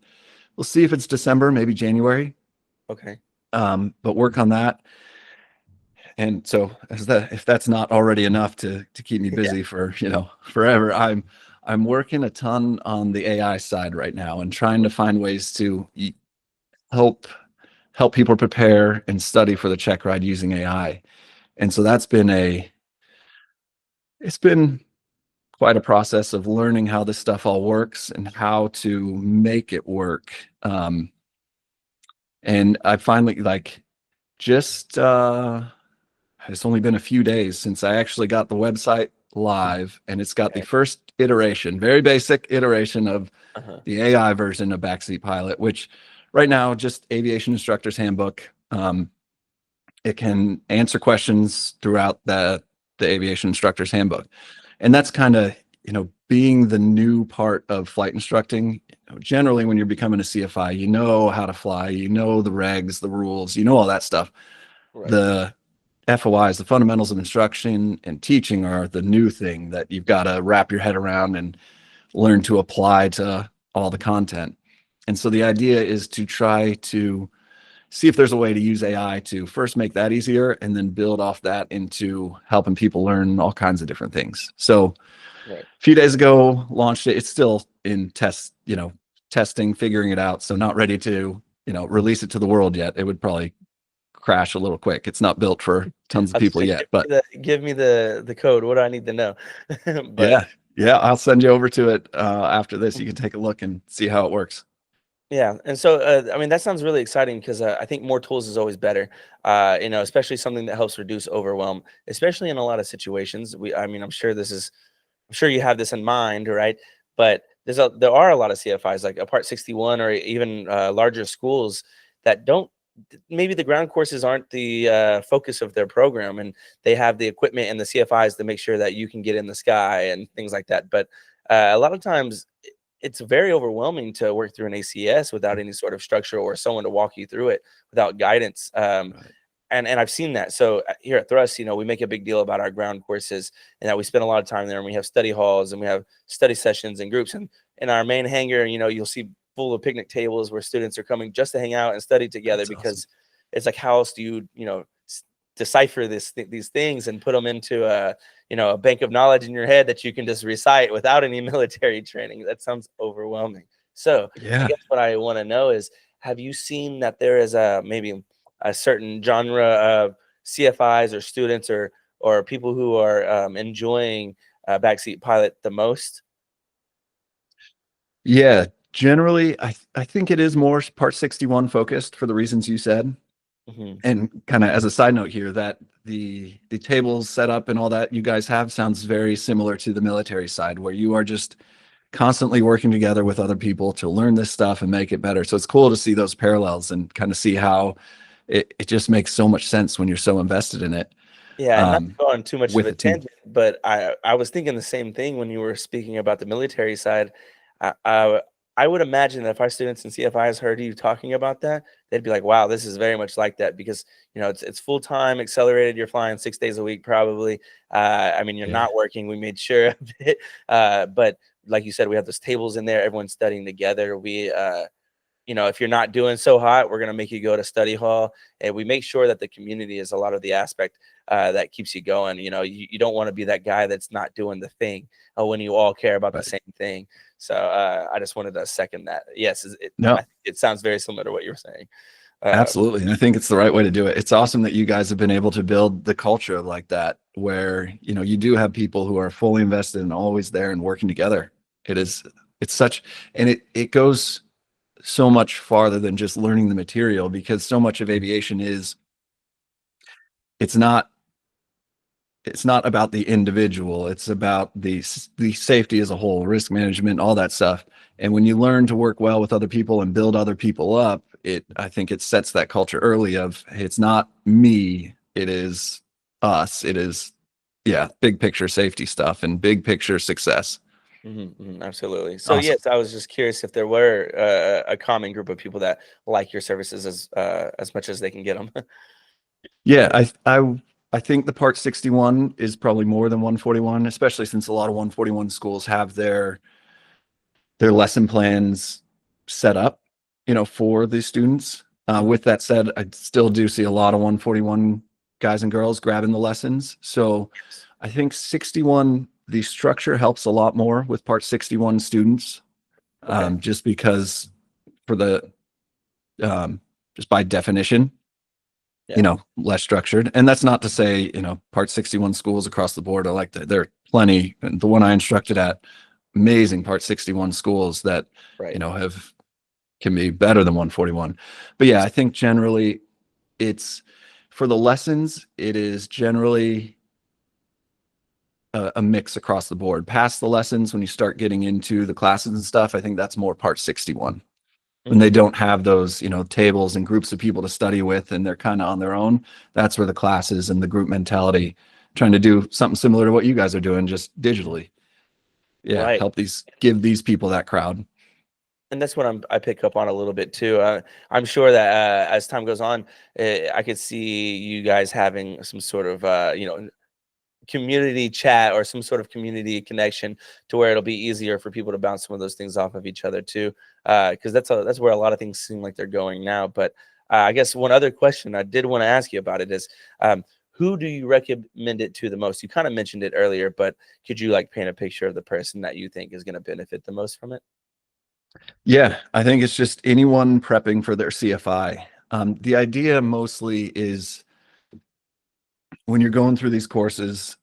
We'll see if it's December, maybe January, Okay. but work on that. And so if that's not already enough to keep me Yeah. busy for, forever, I'm working a ton on the AI side right now and trying to find ways to help people prepare and study for the check ride using AI. And so it's been quite a process of learning how this stuff all works and how to make it work. And I finally just it's only been a few days since I actually got the website live, and it's got the Okay. first iteration, very basic iteration of Uh-huh. the AI version of Backseat Pilot, which right now just Aviation Instructor's Handbook. It can answer questions throughout the Aviation Instructor's Handbook. And that's kind of, being the new part of flight instructing, generally when you're becoming a CFI, you know how to fly, you know the regs, the rules, you know all that stuff. Right. The FOIs, the fundamentals of instruction and teaching, are the new thing that you've got to wrap your head around and learn to apply to all the content. And so the idea is to try to see if there's a way to use AI to first make that easier and then build off that into helping people learn all kinds of different things. So Right. a few days ago, launched it. It's still in testing, figuring it out. So not ready to, release it to the world yet. It would probably crash a little quick. It's not built for tons of I was people just yet, like, but give me the code. What do I need to know? But yeah, yeah, I'll send you over to it after this. You can take a look and see how it works. yeah, and so I mean that sounds really exciting because I think more tools is always better. Especially something that helps reduce overwhelm, especially in a lot of situations. I mean, I'm sure you have this in mind, right? But there are a lot of CFIs like a Part 61 or even larger schools that don't. Maybe the ground courses aren't the focus of their program, and they have the equipment and the CFIs to make sure that you can get in the sky and things like that. But a lot of times it's very overwhelming to work through an ACS without any sort of structure or someone to walk you through it without guidance. Right. And I've seen that. So here at Thrust, we make a big deal about our ground courses and that we spend a lot of time there. And we have study halls and we have study sessions and groups. And in our main hangar, you'll see full of picnic tables where students are coming just to hang out and study together That's awesome. because it's like, how else do you, decipher these things and put them into a bank of knowledge in your head that you can just recite without any military training? That sounds overwhelming. So I Yeah. guess what I want to know is, have you seen that there is maybe a certain genre of CFIs or students or people who are enjoying Backseat Pilot the most? Yeah. Generally, I think it is more Part 61 focused for the reasons you said. Hmm. And kind of as a side note here, that the tables set up and all that you guys have sounds very similar to the military side, where you are just constantly working together with other people to learn this stuff and make it better. So it's cool to see those parallels and kind of see how it just makes so much sense when you're so invested in it, Yeah, and not to um, go on too much of with a a team. tangent, but I was thinking the same thing when you were speaking about the military side. I would imagine that if our students in CFIs heard you talking about that, they'd be like, "Wow, this is very much like that," because it's full time, accelerated. You're flying 6 days a week, probably. I mean, you're Yeah. not working. We made sure of it, but like you said, we have those tables in there. Everyone's studying together. If you're not doing so hot, we're going to make you go to study hall. And we make sure that the community is a lot of the aspect that keeps you going. You don't want to be that guy that's not doing the thing when you all care about the Right. same thing. So I just wanted to second that. Yes, I No, think it sounds very similar to what you were saying. Uh, absolutely. And I think it's the right way to do it. It's awesome that you guys have been able to build the culture like that, where, you do have people who are fully invested and always there and working together. It's such, and it goes so much farther than just learning the material, because so much of aviation is, it's not it's not about the individual. It's about the safety as a whole, risk management, all that stuff. And when you learn to work well with other people and build other people up, I think it sets that culture early of, hey, it's not me, it is us. It is, yeah, big picture safety stuff and big picture success. absolutely. So Awesome. yes, I was just curious if there were a common group of people that like your services as much as they can get them. Yeah, I think the Part 61 is probably more than 141, especially since a lot of 141 schools have their lesson plans set up, for the students. With that said, I still do see a lot of 141 guys and girls grabbing the lessons. So Yes. I think 61, the structure helps a lot more with Part 61 students, Okay. just because for the just by definition, Yeah. less structured. And that's not to say, Part 61 schools across the board are like that. There are plenty. The one I instructed at, amazing Part 61 schools that, Right. have can be better than 141. But yeah, I think generally it's, for the lessons, it is generally a mix across the board. Past the lessons, when you start getting into the classes and stuff, I think that's more Part 61. When they Mhm. don't have those, tables and groups of people to study with, and they're kind of on their own, that's where the classes and the group mentality, trying to do something similar to what you guys are doing, just digitally. Yeah, Right. help give these people that crowd. And that's what I pick up on a little bit too. I'm sure that as time goes on, I could see you guys having some sort of community chat or some sort of community connection to where it'll be easier for people to bounce some of those things off of each other too. Because that's where a lot of things seem like they're going now. But I guess one other question I did want to ask you about it is, who do you recommend it to the most? You kind of mentioned it earlier, but could you like paint a picture of the person that you think is going to benefit the most from it? Yeah, I think it's just anyone prepping for their CFI. The idea mostly is when you're going through these courses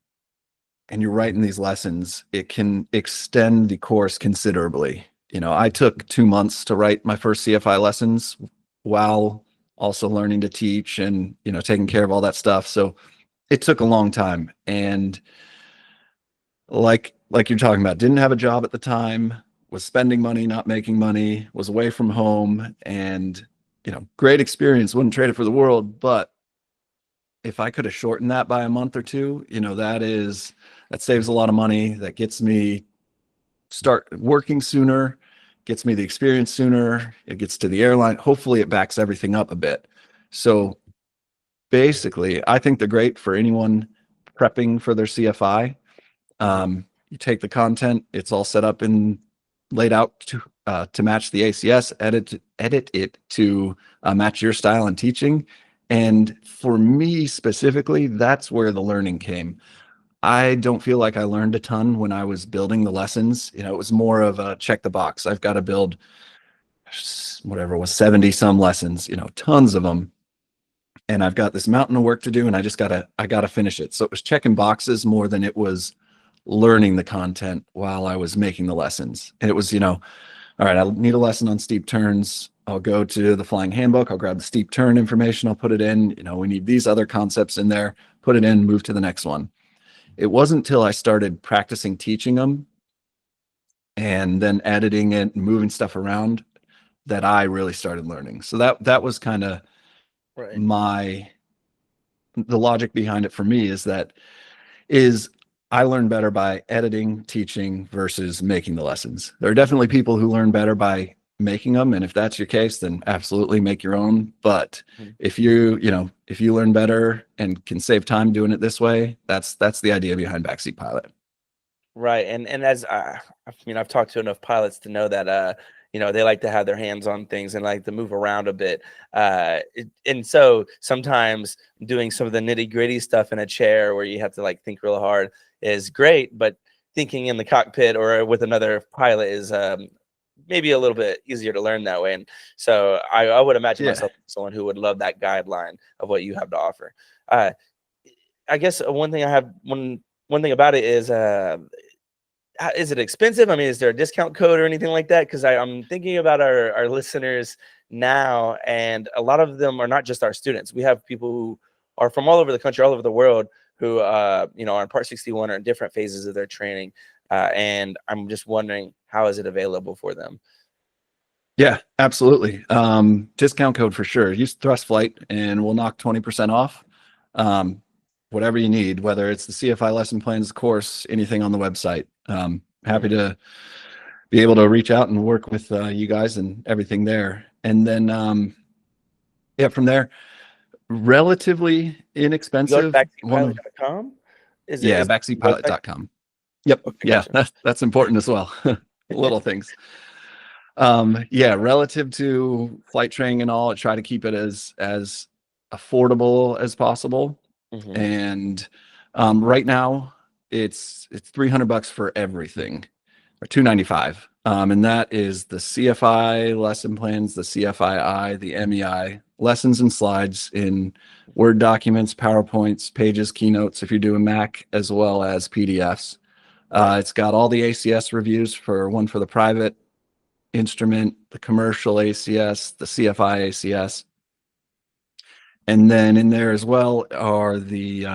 and you're writing these lessons, it can extend the course considerably. I took 2 months to write my first CFI lessons while also learning to teach and, taking care of all that stuff. So it took a long time. And like you're talking about, didn't have a job at the time, was spending money, not making money, was away from home, and great experience, wouldn't trade it for the world. But if I could have shortened that by a month or two, that saves a lot of money. That gets me start working sooner, gets me the experience sooner. It gets to the airline. Hopefully it backs everything up a bit. So basically, I think they're great for anyone prepping for their CFI. You take the content, it's all set up and laid out to match the ACS, edit it to match your style and teaching. And for me specifically, that's where the learning came. I don't feel like I learned a ton when I was building the lessons. It was more of a check the box. I've got to build whatever it was 70 some lessons, tons of them. And I've got this mountain of work to do and I gotta finish it. So it was checking boxes more than it was learning the content while I was making the lessons. And it was, all right, I need a lesson on steep turns. I'll go to the flying handbook. I'll grab the steep turn information. I'll put it in. We need these other concepts in there, put it in, move to the next one. It wasn't until I started practicing teaching them and then editing it and moving stuff around that I really started learning. So that was kind of Right. the logic behind it for me is I learn better by editing, teaching versus making the lessons. There are definitely people who learn better by making them. And if that's your case, then absolutely make your own. But Mhm. if if you learn better and can save time doing it this way, that's the idea behind Backseat Pilot. Right, and as I've talked to enough pilots to know that they like to have their hands on things and like to move around a bit. And so sometimes doing some of the nitty gritty stuff in a chair where you have to like think real hard is great, but thinking in the cockpit or with another pilot is maybe a little bit easier to learn that way. And so I would imagine Yeah. myself as someone who would love that guideline of what you have to offer. Uh, I guess one thing about it is it expensive? I mean, is there a discount code or anything like that? Because I'm thinking about our listeners now, and a lot of them are not just our students. We have people who are from all over the country, all over the world, who are in Part 61 or in different phases of their training. And I'm just wondering, how is it available for them? Yeah, absolutely. Discount code for sure. Use Thrust Flight and we'll knock 20% off. Whatever you need, whether it's the CFI lesson plans, course, anything on the website. Happy Mhm. to be able to reach out and work with you guys and everything there. And then, yeah, from there, relatively You go to inexpensive. backseatpilot.com. Yeah, Is the website? backseatpilot.com. Yep. Okay, Yeah, gotcha. that's important as well. Little things. Yeah, relative to flight training and all, I try to keep it as affordable as possible. Hmm. And right now it's $300 for everything, or 295. And that is the CFI lesson plans, the CFII, the MEI lessons and slides in Word documents, PowerPoints, pages, keynotes if you're doing Mac, as well as PDFs. Right. It's got all the ACS reviews for one for the private instrument, the commercial ACS, the CFI ACS. And then in there as well are the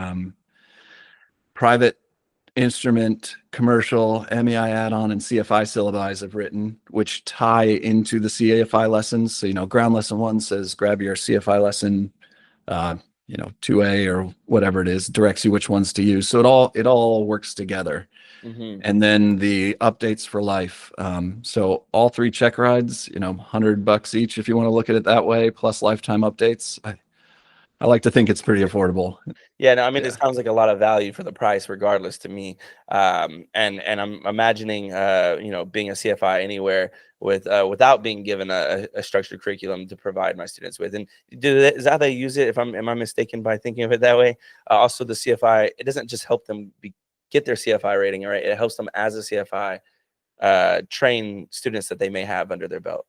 private instrument, commercial, MEI add-on, and CFI syllabi I've written, which tie into the CFI lessons. So, ground lesson one says grab your CFI lesson 2A or whatever it is, directs you which ones to use. So it all works together. Hmm. And then the updates for life. So all three check rides, $100 each if you want to look at it that way, plus lifetime updates. I like to think it's pretty affordable. Yeah, no, I mean, it Yeah. sounds like a lot of value for the price, regardless to me. And I'm imagining, being a CFI anywhere without being given a structured curriculum to provide my students with. And is that how they use it? If am I mistaken by thinking of it that way? Also, the CFI, it doesn't just help them get their CFI rating, right? It helps them as a CFI train students that they may have under their belt,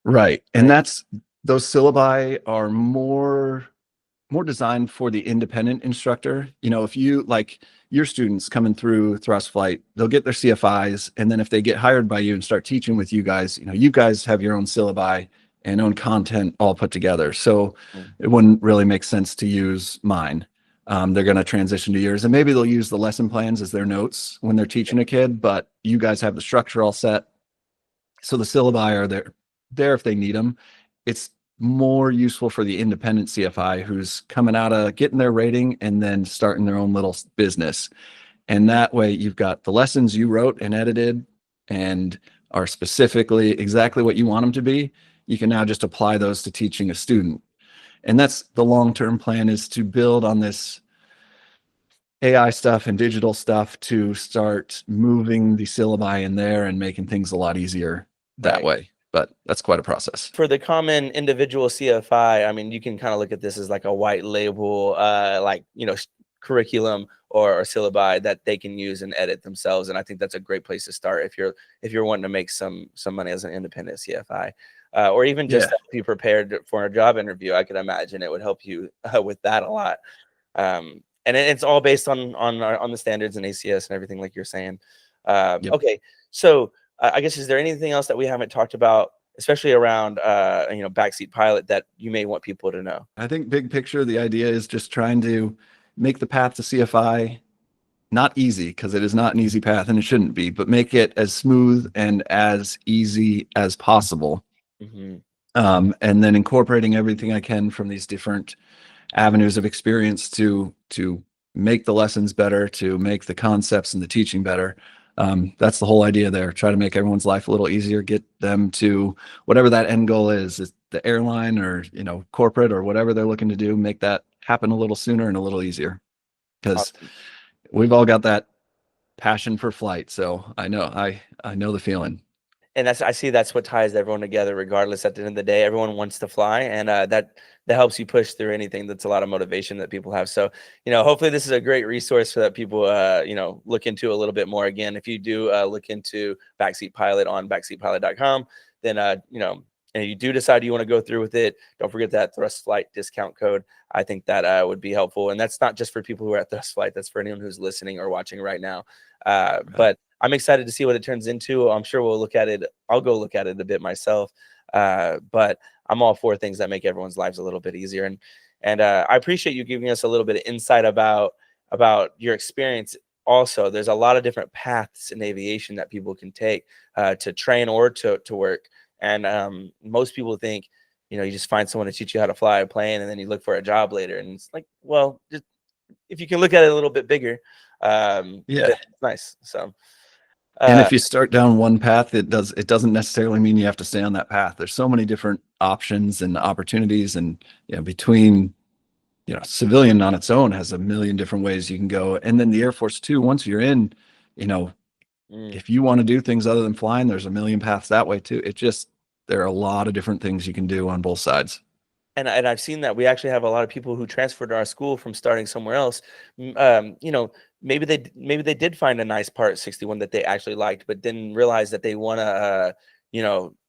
Right. And right? those syllabi are more designed for the independent instructor. If you like your students coming through thrust flight, they'll get their CFIs. And then if they get hired by you and start teaching with you guys have your own syllabi and own content all put together. So Mm. it wouldn't really make sense to use mine. They're going to transition to yours, and maybe they'll use the lesson plans as their notes when they're teaching a kid, but you guys have the structure all set. So the syllabi are there if they need them. It's more useful for the independent CFI who's coming out of getting their rating and then starting their own little business. And that way you've got the lessons you wrote and edited and are specifically exactly what you want them to be. You can now just apply those to teaching a student. And that's the long-term plan, is to build on this AI stuff and digital stuff to start moving the syllabi in there and making things a lot easier that Right. way. But that's quite a process. For the common individual CFI, I mean, you can kind of look at this as like a white label, curriculum or syllabi that they can use and edit themselves. And I think that's a great place to start if you're wanting to make some money as an independent CFI, or even just Yeah. to be prepared for a job interview. I could imagine it would help you with that a lot. And it's all based on the standards and ACS and everything, like you're saying. Yep. Okay, so I guess, is there anything else that we haven't talked about, especially around Backseat Pilot, that you may want people to know? I think big picture, the idea is just trying to make the path to CFI not easy, because it is not an easy path and it shouldn't be, but make it as smooth and as easy as possible. Hmm. And then incorporating everything I can from these different avenues of experience to make the lessons better, to make the concepts and the teaching better. That's the whole idea there. Try to make everyone's life a little easier, get them to whatever that end goal is the airline or corporate or whatever they're looking to do, make that happen a little sooner and a little easier. Because Awesome. we've all got that passion for flight. So I know the feeling. And I see that's what ties everyone together, regardless. At the end of the day, everyone wants to fly, and that helps you push through anything. That's a lot of motivation that people have. So, hopefully this is a great resource so that people look into a little bit more. Again, if you do look into Backseat Pilot on backseatpilot.com, then and you do decide you want to go through with it, don't forget that Thrust Flight discount code. I think that would be helpful, and that's not just for people who are at Thrust Flight. That's for anyone who's listening or watching right now. Right. But I'm excited to see what it turns into. I'm sure we'll look at it. I'll go look at it a bit myself. But I'm all for things that make everyone's lives a little bit easier. And I appreciate you giving us a little bit of insight about your experience. Also, there's a lot of different paths in aviation that people can take to train or to work. And most people think, you just find someone to teach you how to fly a plane, and then you look for a job later. And it's like, well, just, if you can look at it a little bit bigger, Yeah. that's nice. So. And Uh, if you start down one path, it doesn't necessarily mean you have to stay on that path. There's so many different options and opportunities, and between civilian on its own has a million different ways you can go. And then the Air Force too, once you're in, you know, mm. if you want to do things other than flying, there's a million paths that way too. There are a lot of different things you can do on both sides. And I've seen that we actually have a lot of people who transferred to our school from starting somewhere else. Maybe they did find a nice Part 61 that they actually liked, but didn't realize that they want to,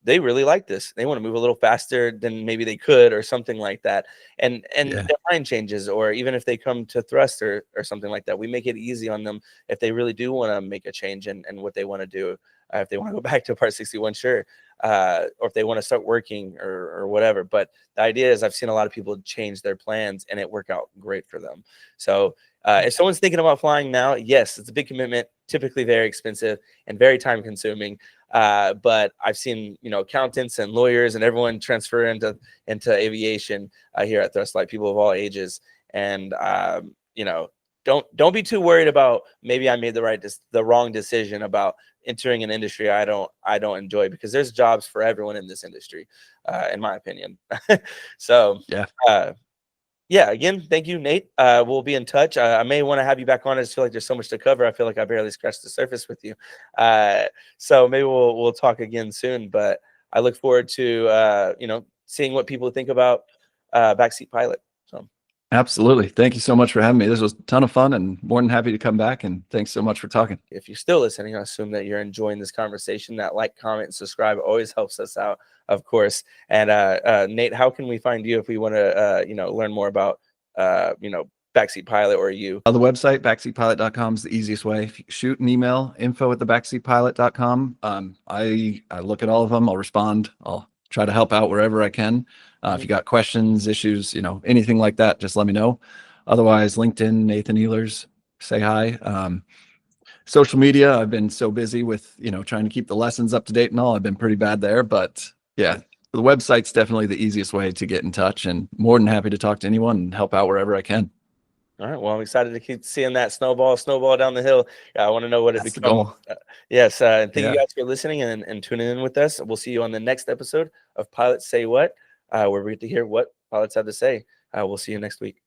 they really like this. They want to move a little faster than maybe they could, or something like that. And Yeah. their mind changes, or even if they come to thrust or something like that, we make it easy on them if they really do want to make a change and what they want to do. If they want to go back to Part 61, sure. Or if they want to start working or whatever. But the idea is, I've seen a lot of people change their plans and it worked out great for them. So If someone's thinking about flying now, yes, it's a big commitment, typically very expensive and very time consuming. But I've seen, accountants and lawyers and everyone transfer into aviation here at Thrustlight, people of all ages. And, don't be too worried about maybe I made the wrong decision about entering an industry I don't enjoy, because there's jobs for everyone in this industry, in my opinion. So, Yeah. yeah, again, thank you, Nate. We'll be in touch. I may want to have you back on. I just feel like there's so much to cover. I feel like I barely scratched the surface with you. So maybe we'll talk again soon. But I look forward to seeing what people think about Backseat Pilot. So Absolutely. Thank you so much for having me. This was a ton of fun, and more than happy to come back. And thanks so much for talking. if you're still listening, I assume that you're enjoying this conversation. That like, comment, and subscribe always helps us out, of course. And Nate, how can we find you if we want to learn more about Backseat Pilot or you? The website, backseatpilot.com, is the easiest way. If you shoot an email, info@thebackseatpilot.com. I look at all of them. I'll respond. I'll try to help out wherever I can. If you got questions, issues, anything like that, just let me know. Otherwise, LinkedIn, Nathan Ehlers, say hi. Social media, I've been so busy with, trying to keep the lessons up to date and all. I've been pretty bad there, but yeah, the website's definitely the easiest way to get in touch, and more than happy to talk to anyone and help out wherever I can. All right. Well, I'm excited to keep seeing that snowball down the hill. I want to know what it That's the becomes. goal. Yes. And thank you Yeah. guys for listening and tuning in with us. We'll see you on the next episode of Pilots Say What, where we get to hear what pilots have to say. We'll see you next week.